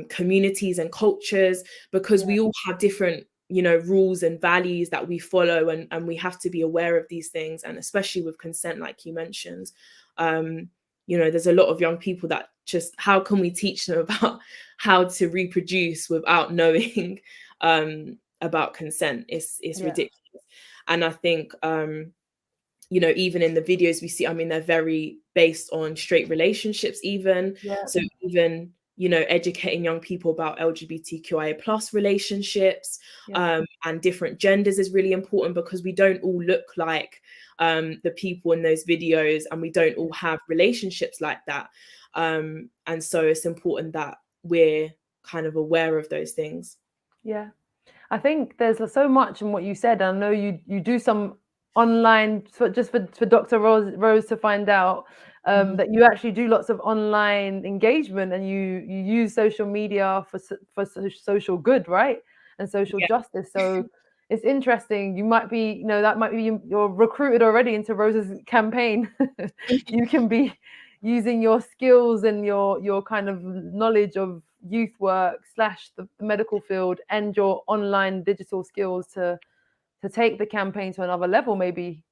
communities and cultures, because we all have different, you know, rules and values that we follow, and we have to be aware of these things. And especially with consent, like you mentioned, you know, there's a lot of young people that just, how can we teach them about how to reproduce without knowing about consent? It's ridiculous. And I think you know, even in the videos we see, I mean, they're very based on straight relationships even. So even, you know, educating young people about LGBTQIA plus relationships and different genders is really important, because we don't all look like the people in those videos, and we don't all have relationships like that. And so it's important that we're kind of aware of those things. Yeah. I think there's so much in what you said. I know you do some online just for Dr. Rose to find out that you actually do lots of online engagement, and you use social media for social good, right? And social justice. So it's interesting. You might be, that might be you're recruited already into Rose's campaign. You can be using your skills and your kind of knowledge of youth work / the medical field and your online digital skills to take the campaign to another level, maybe.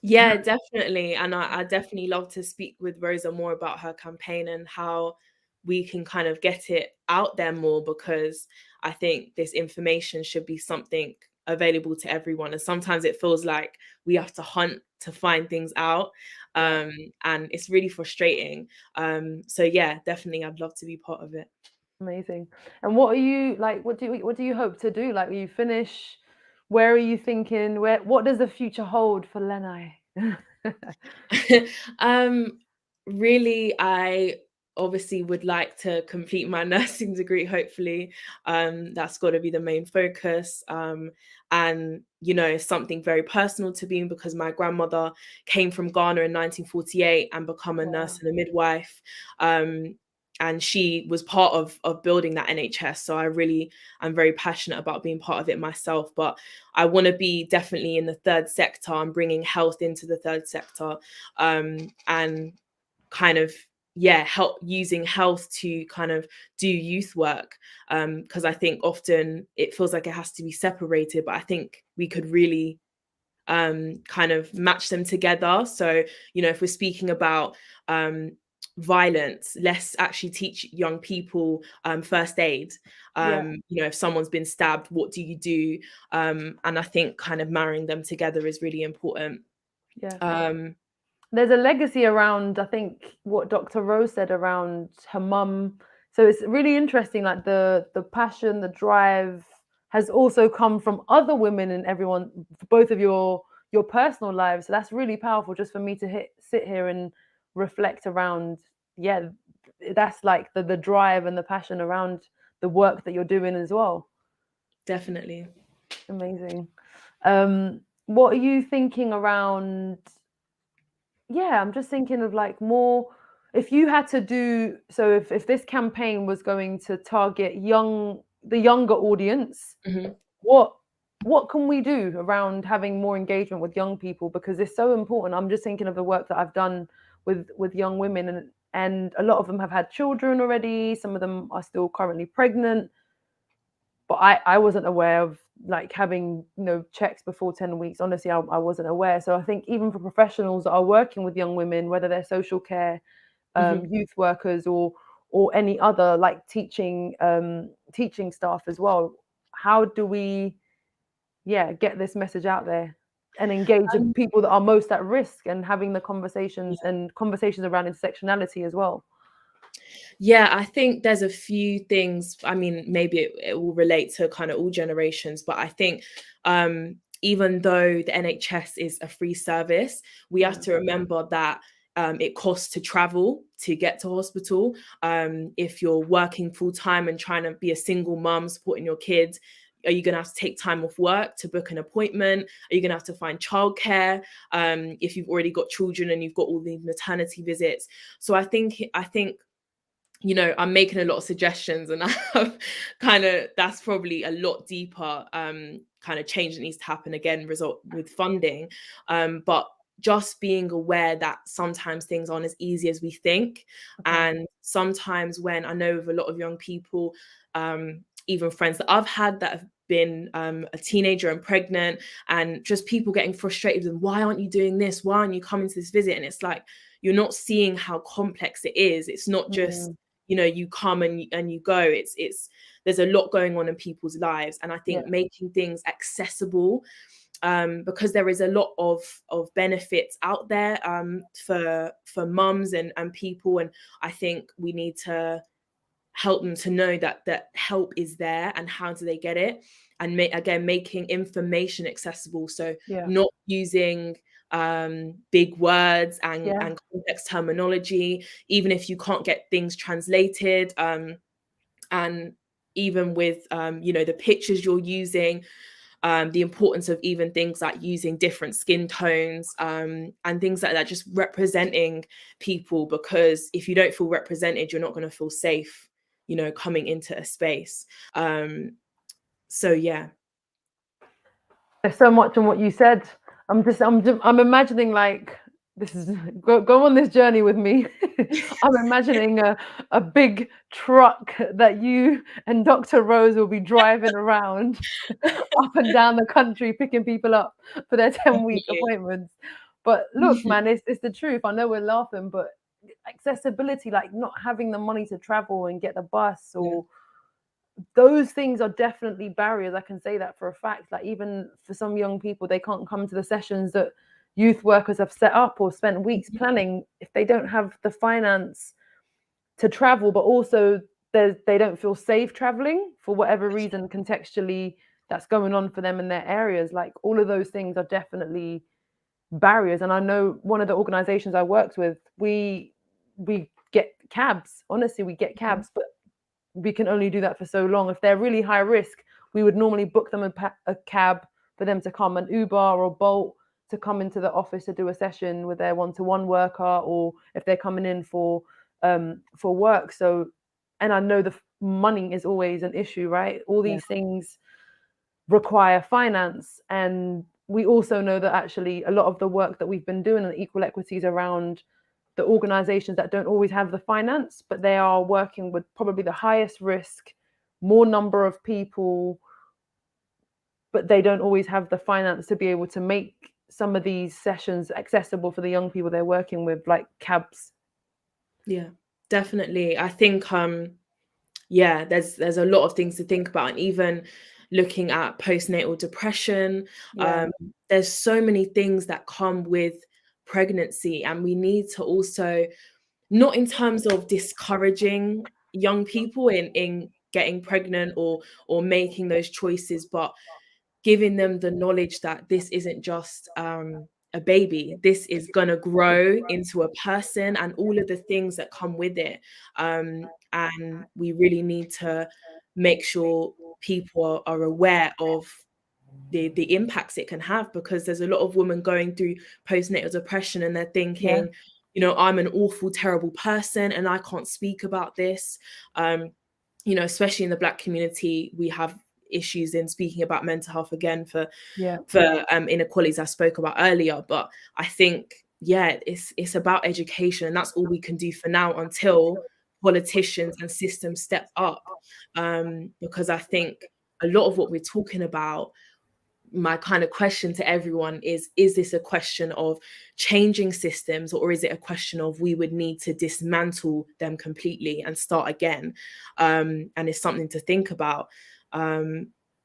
Yeah, definitely. And I definitely love to speak with Rosa more about her campaign and how we can kind of get it out there more, because I think this information should be something available to everyone. And sometimes it feels like we have to hunt to find things out. And it's really frustrating. So yeah, definitely I'd love to be part of it. Amazing. And what are you like, what do you hope to do? Like, when you finish, where are you thinking? What does the future hold for Lenai? Really, I obviously would like to complete my nursing degree, hopefully. That's got to be the main focus. And, something very personal to me, because my grandmother came from Ghana in 1948 and become a nurse and a midwife. And she was part of building that NHS. So I'm very passionate about being part of it myself. But I want to be definitely in the third sector and bringing health into the third sector, and kind of help using health to kind of do youth work, because I think often it feels like it has to be separated, but I think we could really kind of match them together. So if we're speaking about violence, let's actually teach young people first aid. If someone's been stabbed, what do you do? And I think kind of marrying them together is really important. There's a legacy around, I think, what Dr. Rose said around her mum. So it's really interesting, like the passion, the drive has also come from other women and everyone, both of your personal lives. So that's really powerful, just for me to sit here and reflect around, that's like the drive and the passion around the work that you're doing as well. Definitely. Amazing. What are you thinking around? I'm just thinking of like more, if you had to do, so if this campaign was going to target the younger audience, what can we do around having more engagement with young people? Because it's so important. I'm just thinking of the work that I've done with young women, and a lot of them have had children already. Some of them are still currently pregnant. But I wasn't aware of like having checks before 10 weeks. Honestly, I wasn't aware. So I think even for professionals that are working with young women, whether they're social care, youth workers, or any other like teaching staff as well, how do we get this message out there and engage the people that are most at risk, and having the conversations and conversations around intersectionality as well? Yeah, I think there's a few things. I mean, maybe it will relate to kind of all generations, but I think even though the NHS is a free service, we have to remember that it costs to travel to get to hospital. If you're working full time and trying to be a single mum supporting your kids, are you going to have to take time off work to book an appointment? Are you going to have to find childcare if you've already got children and you've got all these maternity visits? So I think I'm making a lot of suggestions, and I have that's probably a lot deeper kind of change that needs to happen, again, result with funding. But just being aware that sometimes things aren't as easy as we think. And sometimes when I know of a lot of young people, even friends that I've had that have been a teenager and pregnant, and just people getting frustrated with them, why aren't you doing this? Why aren't you coming to this visit? And it's like, you're not seeing how complex it is. It's not just you come and you go. It's there's a lot going on in people's lives, and I think making things accessible, because there is a lot of benefits out there for mums and people, and I think we need to help them to know that help is there and how do they get it, and making information accessible, so not using big words and complex terminology, even if you can't get things translated, and even with the pictures you're using, the importance of even things like using different skin tones, and things like that, just representing people, because if you don't feel represented, you're not going to feel safe, coming into a space. So yeah. There's so much in what you said. I'm imagining, like, this is go on this journey with me. I'm imagining a big truck that you and Dr. Rose will be driving around up and down the country, picking people up for their 10-week appointments. But look, man, it's the truth. I know we're laughing, but accessibility, like not having the money to travel and get the bus, or those things are definitely barriers. I can say that for a fact. Like, even for some young people, they can't come to the sessions that youth workers have set up or spent weeks planning if they don't have the finance to travel, but also they don't feel safe traveling for whatever reason contextually that's going on for them in their areas. Like, all of those things are definitely barriers. And I know one of the organizations I worked with, we get cabs. Honestly, we get cabs, but we can only do that for so long. If they're really high risk, we would normally book them a cab for them to come, an Uber or Bolt, to come into the office to do a session with their one-to-one worker, or if they're coming in for work. So, and I know the money is always an issue, right? All these things require finance. And we also know that actually a lot of the work that we've been doing in equal equities around the organizations that don't always have the finance, but they are working with probably the highest risk, more number of people, but they don't always have the finance to be able to make some of these sessions accessible for the young people they're working with, like cabs. Yeah, definitely. I think there's a lot of things to think about, and even looking at postnatal depression, there's so many things that come with pregnancy, and we need to also, not in terms of discouraging young people in getting pregnant or making those choices, but giving them the knowledge that this isn't just a baby. This is going to grow into a person, and all of the things that come with it. And we really need to make sure people are aware of the impacts it can have, because there's a lot of women going through postnatal depression and they're thinking, I'm an awful, terrible person and I can't speak about this. Especially in the Black community, we have issues in speaking about mental health, again, for inequalities I spoke about earlier. But I think, it's about education, and that's all we can do for now until politicians and systems step up. Because I think a lot of what we're talking about, my kind of question to everyone is this a question of changing systems, or is it a question of we would need to dismantle them completely and start again? And it's something to think about.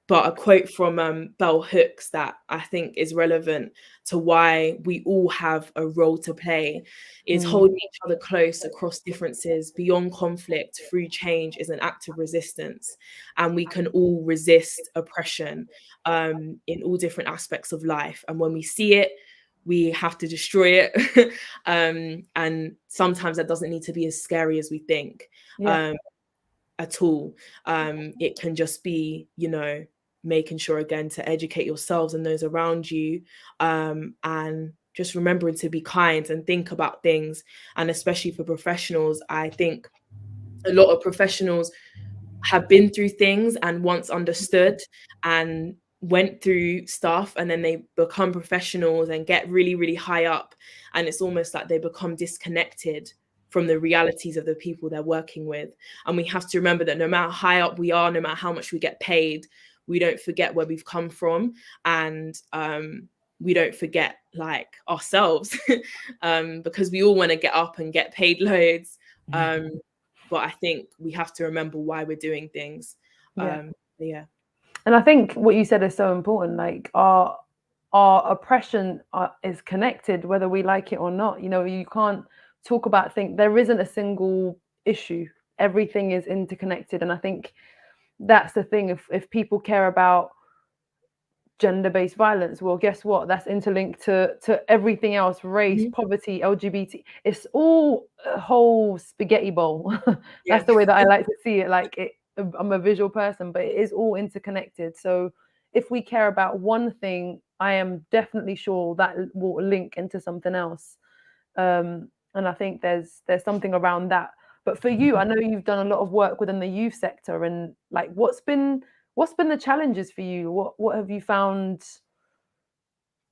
But a quote from Bell Hooks that I think is relevant to why we all have a role to play is holding each other close across differences beyond conflict through change is an act of resistance. And we can all resist oppression in all different aspects of life. And when we see it, we have to destroy it. And sometimes that doesn't need to be as scary as we think at all. It can just be, making sure, again, to educate yourselves and those around you, and just remembering to be kind and think about things. And especially for professionals, I think a lot of professionals have been through things and once understood and went through stuff, and then they become professionals and get really, really high up, and it's almost like they become disconnected from the realities of the people they're working with. And we have to remember that no matter how high up we are, no matter how much we get paid, we don't forget where we've come from, and we don't forget, like, ourselves, because we all want to get up and get paid loads. But I think we have to remember why we're doing things. And I think what you said is so important. Like, our oppression is connected, whether we like it or not. You can't talk about things. There isn't a single issue. Everything is interconnected. And I think that's the thing. If people care about gender-based violence, well, guess what? That's interlinked to everything else: race, poverty, LGBT. It's all a whole spaghetti bowl. That's the way that I like to see it. Like, I'm a visual person, but it is all interconnected. So if we care about one thing, I am definitely sure that will link into something else. And I think there's something around that. But for you, I know you've done a lot of work within the youth sector, and like, what's been the challenges for you? What have you found?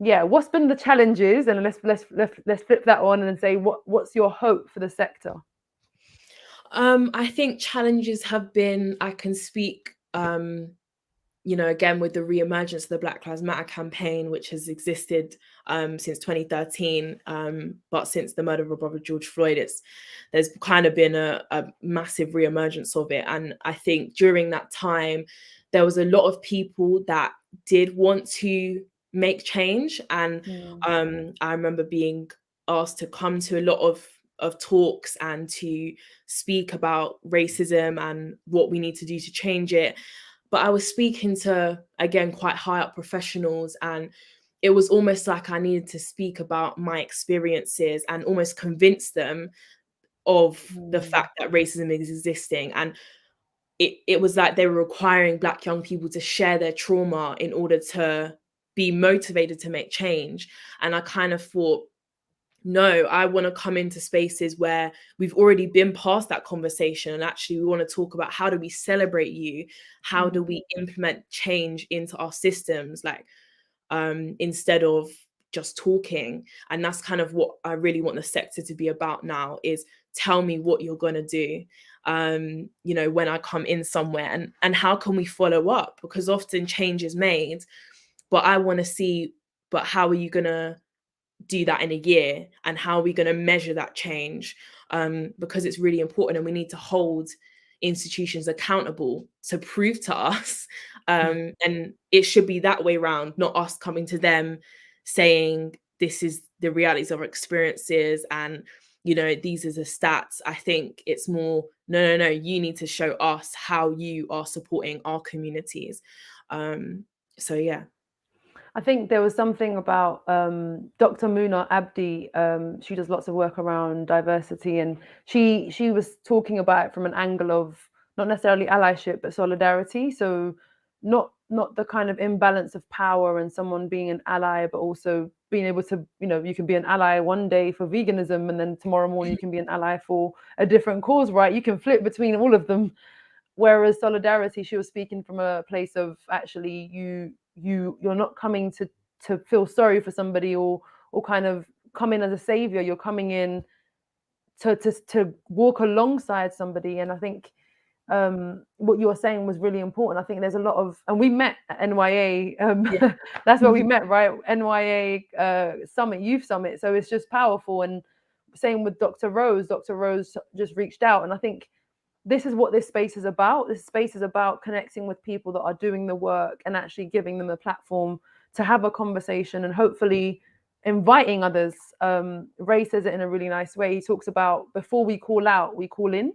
Yeah, what's been the challenges? And let's flip that on and say what's your hope for the sector? I think challenges have been, I can speak, again, with the re-emergence of the Black Lives Matter campaign, which has existed since 2013, but since the murder of our brother George Floyd, there's kind of been a massive re-emergence of it. And I think during that time, there was a lot of people that did want to make change. And I remember being asked to come to a lot of talks and to speak about racism and what we need to do to change it. But I was speaking to, again, quite high up professionals, and it was almost like I needed to speak about my experiences and almost convince them of the fact that racism is existing. And it was like they were requiring Black young people to share their trauma in order to be motivated to make change. And I kind of thought, no, I want to come into spaces where we've already been past that conversation, and actually we want to talk about how do we celebrate you, how do we implement change into our systems, like instead of just talking. And that's kind of what I really want the sector to be about now, is tell me what you're going to do when I come in somewhere, and how can we follow up, because often change is made, but I want to see, but how are you going to do that in a year, and how are we going to measure that change, because it's really important, and we need to hold institutions accountable to prove to us, and it should be that way around, not us coming to them saying this is the realities of our experiences and these are the stats. I think it's more, no, you need to show us how you are supporting our communities. So yeah. I think there was something about Dr. Muna Abdi. She does lots of work around diversity, and she was talking about it from an angle of not necessarily allyship, but solidarity. So not the kind of imbalance of power and someone being an ally, but also being able to, you can be an ally one day for veganism, and then tomorrow morning you can be an ally for a different cause, right? You can flip between all of them. Whereas solidarity, she was speaking from a place of actually you're not coming to feel sorry for somebody or kind of come in as a savior. You're coming in to walk alongside somebody. And I think what you were saying was really important. I think there's a lot of, and we met at NYA. That's where we met, right? NYA summit, youth summit. So it's just powerful. And same with Dr. Rose. Dr. Rose just reached out, and I think this is what this space is about. This space is about connecting with people that are doing the work and actually giving them a platform to have a conversation and hopefully inviting others. Ray says it in a really nice way. He talks about before we call out, we call in.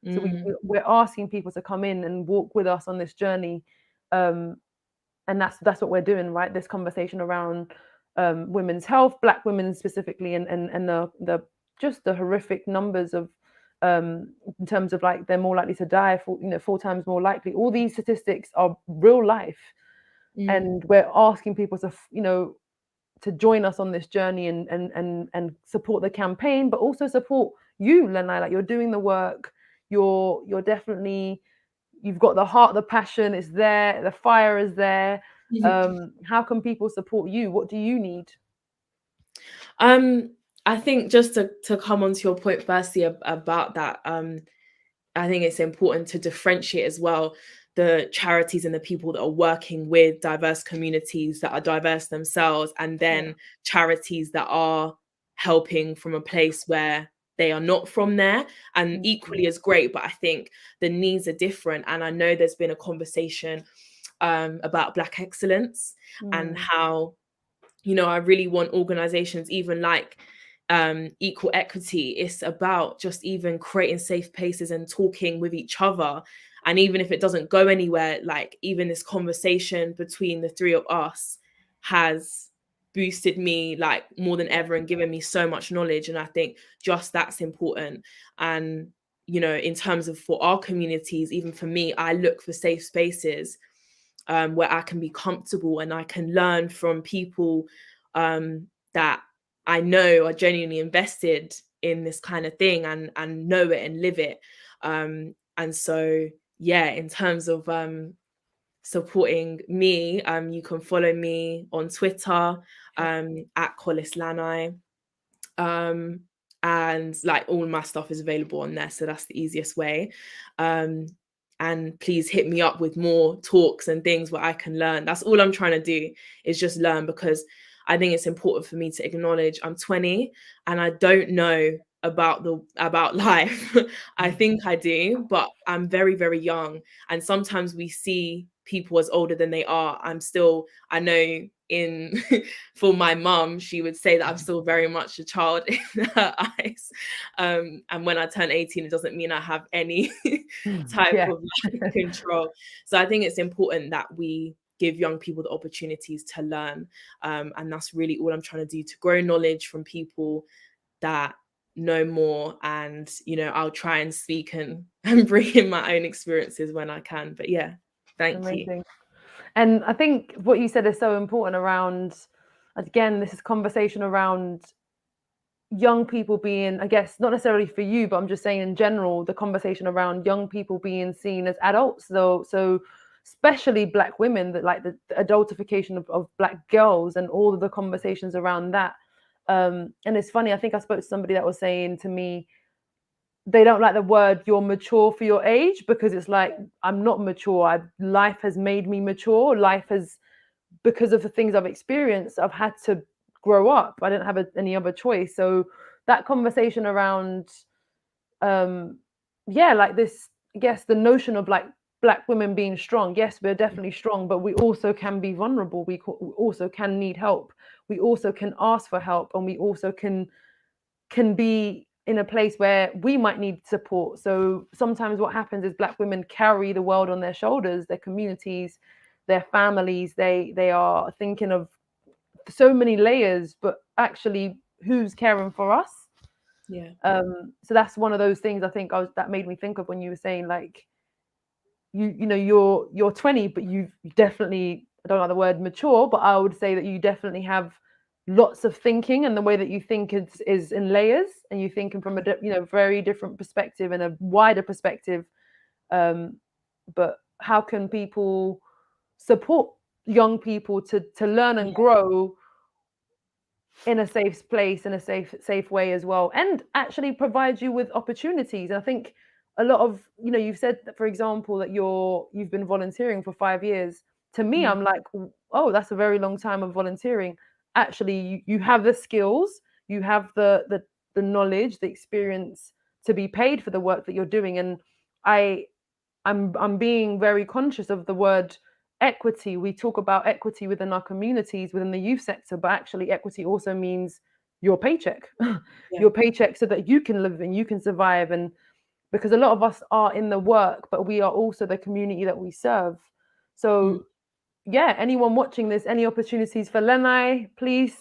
So we're asking people to come in and walk with us on this journey. And that's what we're doing, right? This conversation around women's health, Black women specifically, and the just the horrific numbers of in terms of like they're more likely to die, 4 times more likely. All these statistics are real life, and we're asking people to to join us on this journey and support the campaign, but also support you, Lenai. Like, you're doing the work. You're definitely, you've got the heart, the passion is there, the fire is there. How can people support you? What do you need? I think just to come onto your point firstly about that, I think it's important to differentiate as well the charities and the people that are working with diverse communities that are diverse themselves, and then charities that are helping from a place where they are not from there, and equally as great. But I think the needs are different. And I know there's been a conversation about Black excellence and how, I really want organizations even like Equal Equity. It's about just even creating safe places and talking with each other. And even if it doesn't go anywhere, like even this conversation between the three of us has boosted me like more than ever and given me so much knowledge. And I think just that's important. And, in terms of for our communities, even for me, I look for safe spaces where I can be comfortable and I can learn from people that I know are genuinely invested in this kind of thing and know it and live it. And so, yeah, in terms of supporting me, you can follow me on Twitter at Collis Lanai. And like all my stuff is available on there, so that's the easiest way. And please hit me up with more talks and things where I can learn. That's all I'm trying to do, is just learn, because I think it's important for me to acknowledge I'm 20 and I don't know about life. I think I do, but I'm very, very young. And sometimes we see people as older than they are. I know for my mum, she would say that I'm still very much a child in her eyes. And when I turn 18, it doesn't mean I have any type of control. So I think it's important that we give young people the opportunities to learn. And that's really all I'm trying to do, to grow knowledge from people that know more. And, I'll try and speak and bring in my own experiences when I can. But yeah, thank you. And I think what you said is so important around, again, this is conversation around young people being, I guess, not necessarily for you, but I'm just saying in general, the conversation around young people being seen as adults, though. So especially Black women, that like the adultification of Black girls and all of the conversations around that. And it's funny, I think I spoke to somebody that was saying to me, they don't like the word "you're mature for your age," because it's like, I'm not mature. Life has made me mature. Life has, because of the things I've experienced, I've had to grow up. I didn't have any other choice. So that conversation around, like this, I guess, the notion of like Black women being strong. Yes, we're definitely strong, but we also can be vulnerable. We also can need help. We also can ask for help, and we also can be in a place where we might need support. So sometimes what happens is Black women carry the world on their shoulders, their communities, their families. They are thinking of so many layers, but actually, who's caring for us? Yeah. So that's one of those things I think that made me think of when you were saying, like, you're 20, but you definitely, I don't like the word mature, but I would say that you definitely have lots of thinking, and the way that you think is in layers, and you thinking from a very different perspective and a wider perspective. But how can people support young people to learn and grow in a safe place, in a safe way as well, and actually provide you with opportunities? And I think a lot of, you've said that, for example, that you've been volunteering for 5 years. To me, I'm like, oh, that's a very long time of volunteering. Actually, you have the skills, you have the knowledge, the experience to be paid for the work that you're doing. And I'm being very conscious of the word equity. We talk about equity within our communities, within the youth sector, but actually equity also means your paycheck, your paycheck, so that you can live and you can survive. And because a lot of us are in the work, but we are also the community that we serve. So yeah, anyone watching this, any opportunities for Lenai, please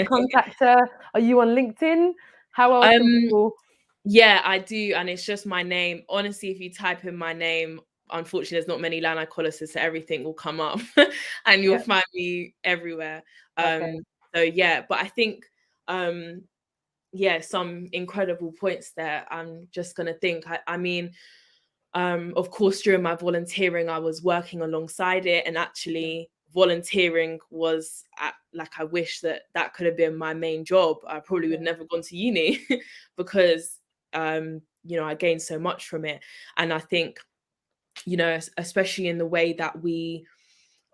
contact her. Are you on LinkedIn? How else can people? Yeah, I do. And it's just my name. Honestly, if you type in my name, unfortunately, there's not many Lanai Collises, so everything will come up and you'll find me everywhere. So yeah, but I think, some incredible points there. I'm just going to think, I mean, of course, during my volunteering, I was working alongside it, and actually volunteering was I wish that could have been my main job. I probably would never gone to uni because I gained so much from it. And I think, especially in the way that we,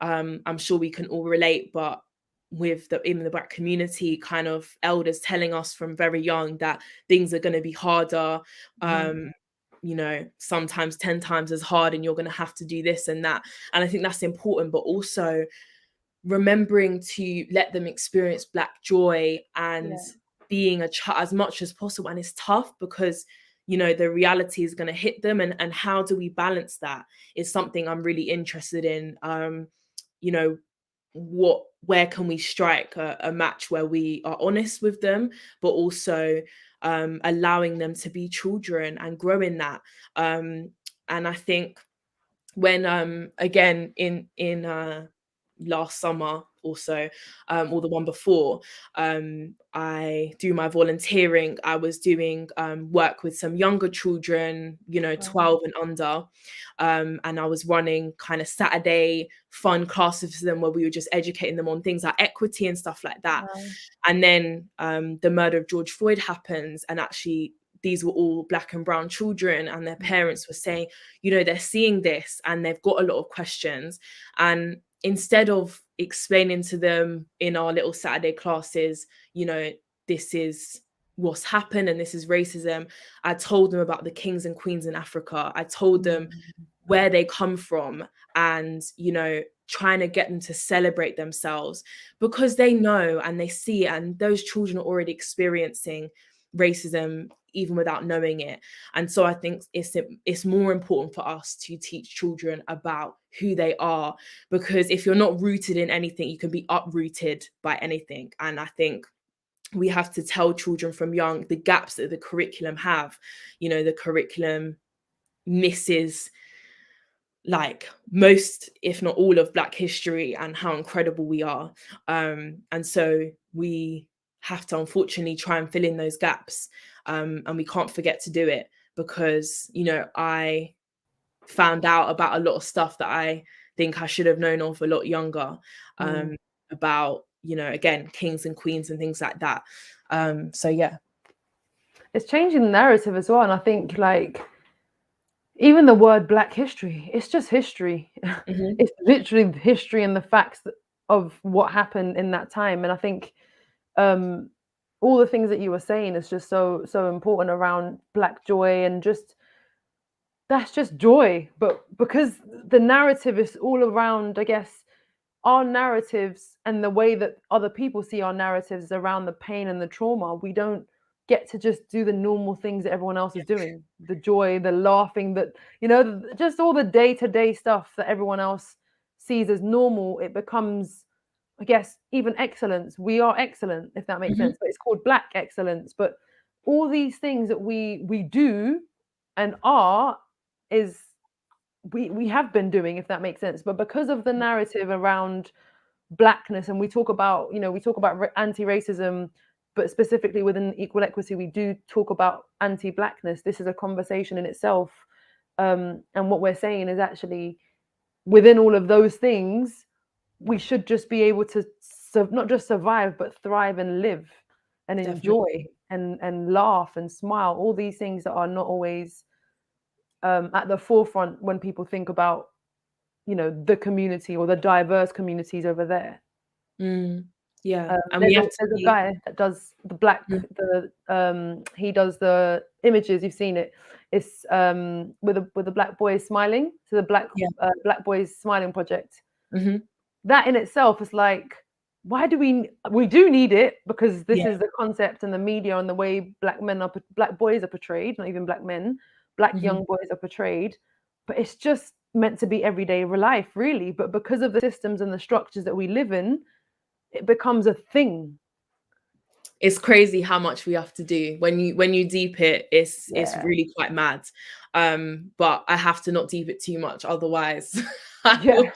I'm sure we can all relate, but with in the Black community, kind of elders telling us from very young that things are going to be harder, sometimes 10 times as hard, and you're going to have to do this and that. And I think that's important, but also remembering to let them experience Black joy and being a child as much as possible. And it's tough because the reality is going to hit them, and how do we balance that is something I'm really interested in. where can we strike a match where we are honest with them, but also allowing them to be children and grow in that. And I think when again in last summer also, or the one before, I do my volunteering. I was doing work with some younger children, 12 and under, and I was running kind of Saturday fun classes for them where we were just educating them on things like equity and stuff like that. Wow. And then the murder of George Floyd happens, and actually these were all Black and brown children, and their parents were saying, they're seeing this and they've got a lot of questions. And instead of explaining to them in our little Saturday classes, this is what's happened and this is racism, I told them about the kings and queens in Africa. I told them where they come from, and trying to get them to celebrate themselves, because they know and they see it, and those children are already experiencing racism even without knowing it. And so I think it's more important for us to teach children about who they are, because if you're not rooted in anything, you can be uprooted by anything. And I think we have to tell children from young the gaps that the curriculum have. The curriculum misses like most, if not all, of Black history and how incredible we are. And so we have to unfortunately try and fill in those gaps. And we can't forget to do it, because, I found out about a lot of stuff that I think I should have known of a lot younger, about, again, kings and queens and things like that. So, yeah. It's changing the narrative as well. And I think like, even the word Black history, it's just history. It's literally history and the facts of what happened in that time. And I think all the things that you were saying is just so important around Black joy, and that's just joy. But because the narrative is all around, I guess, our narratives and the way that other people see our narratives around the pain and the trauma, we don't get to just do the normal things that everyone else is doing, the joy, the laughing, that just all the day-to-day stuff that everyone else sees as normal. It becomes, I guess, even excellence. We are excellent, if that makes sense, but it's called Black excellence. But all these things that we do and are is we have been doing, if that makes sense. But because of the narrative around Blackness, and we talk about anti-racism, but specifically within equal equity, we do talk about anti-Blackness. This is a conversation in itself. And what we're saying is actually, within all of those things, we should just be able to not just survive, but thrive and live and enjoy and laugh and smile. All these things that are not always at the forefront when people think about, the community or the diverse communities over there. Yeah, and we have there's a guy that does the Black. He does the images. You've seen it. It's with the Black boys smiling. So the Black boys smiling project. That in itself is like, why do we do need it, because this is the concept and the media and the way Black boys are portrayed. Not even Black men, Black young boys are portrayed. But it's just meant to be everyday life, really. But because of the systems and the structures that we live in, it becomes a thing. It's crazy how much we have to do. When you deep it, it's really quite mad. But I have to not deep it too much, otherwise I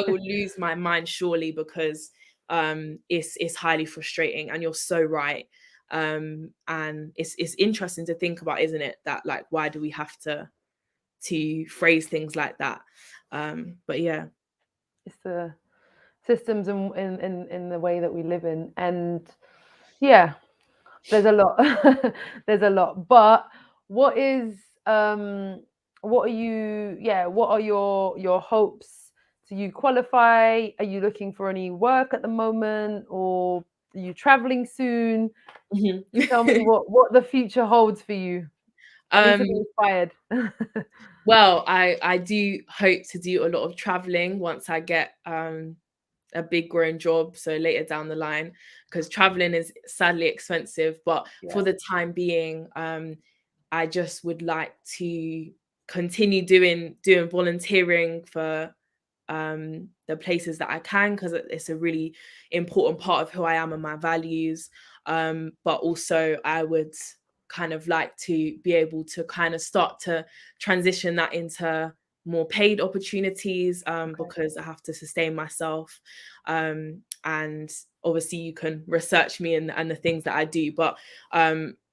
will lose my mind surely, because it's highly frustrating, and you're so right. And it's interesting to think about, isn't it, that like, why do we have to phrase things like that? But yeah, it's the systems in the way that we live in. And yeah, there's a lot. There's a lot. But what are your hopes? Do you qualify? Are you looking for any work at the moment, or are you traveling soon? Tell me what the future holds for you. I need to be inspired. Well, I do hope to do a lot of traveling once I get a big grown job, so later down the line, because traveling is sadly expensive. But for the time being, I just would like to continue doing volunteering for the places that I can, because it's a really important part of who I am and my values. But also I would kind of like to be able to kind of start to transition that into more paid opportunities, because I have to sustain myself. And obviously you can research me and the things that I do, but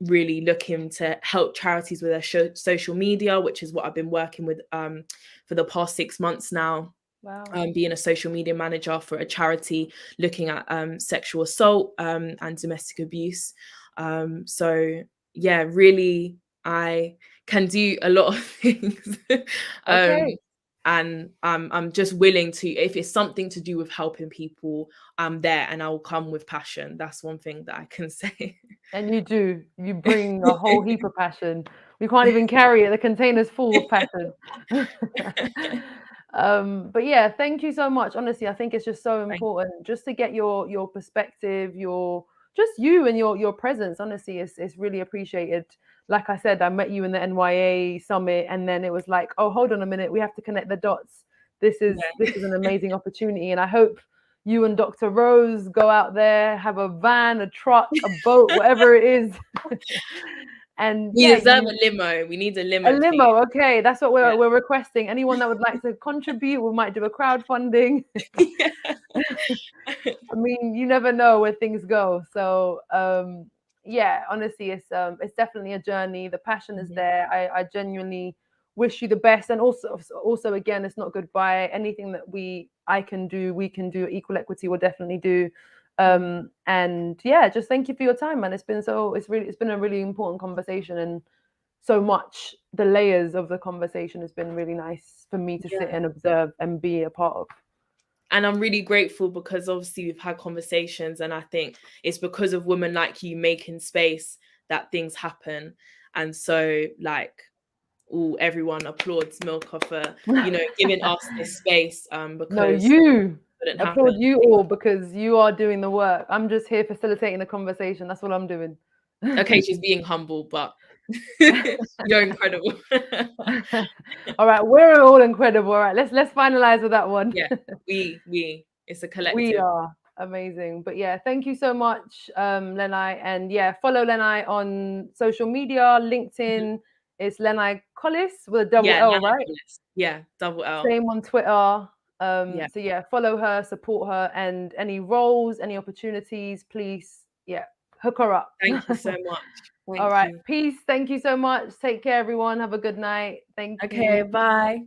really looking to help charities with their social media, which is what I've been working with for the past 6 months now. Wow. Being a social media manager for a charity looking at sexual assault and domestic abuse. So yeah, really, I can do a lot of things. Okay. And I'm just willing to, if it's something to do with helping people, I'm there and I'll come with passion. That's one thing that I can say. And you do. You bring a whole heap of passion. We can't even carry it. The container's full of passion. But yeah, thank you so much. Honestly, I think it's just so important just to get your perspective, just you and your presence. Honestly, it's really appreciated. Like I said, I met you in the NYA summit, and then it was like, oh, hold on a minute, we have to connect the dots. This is an amazing opportunity, and I hope you and Dr. Rose go out there, have a van, a truck, a boat, whatever it is. And we deserve a limo. We need a limo. A limo, okay. That's what we're requesting. Anyone that would like to contribute, we might do a crowdfunding. I mean, you never know where things go. So yeah, honestly, it's definitely a journey. The passion is there. I genuinely wish you the best. And also again, it's not goodbye. Anything that we can do, Equal Equity will definitely do. And yeah, just thank you for your time, man. It's been a really important conversation, and so much the layers of the conversation has been really nice for me to sit and observe and be a part of. And I'm really grateful because obviously we've had conversations, and I think it's because of women like you making space that things happen. And so like, everyone applauds Milka for, giving us this space, because no, you applaud happen. you all, because you are doing the work. I'm just here facilitating the conversation. That's what I'm doing. Okay, she's being humble, but you're incredible. All right, we're all incredible. All right, let's finalize with that one. Yeah, it's a collective. We are amazing. But yeah, thank you so much, Lenai. And yeah, follow Lenai on social media. LinkedIn is Lenai Collis with a double L, Lenai right? Collis. Yeah, double L. Same on Twitter. So yeah, follow her, support her, and any roles, any opportunities, please, hook her up. Thank you so much. All right, peace. Thank you so much. Take care, everyone. Have a good night. Thank you. Okay, bye.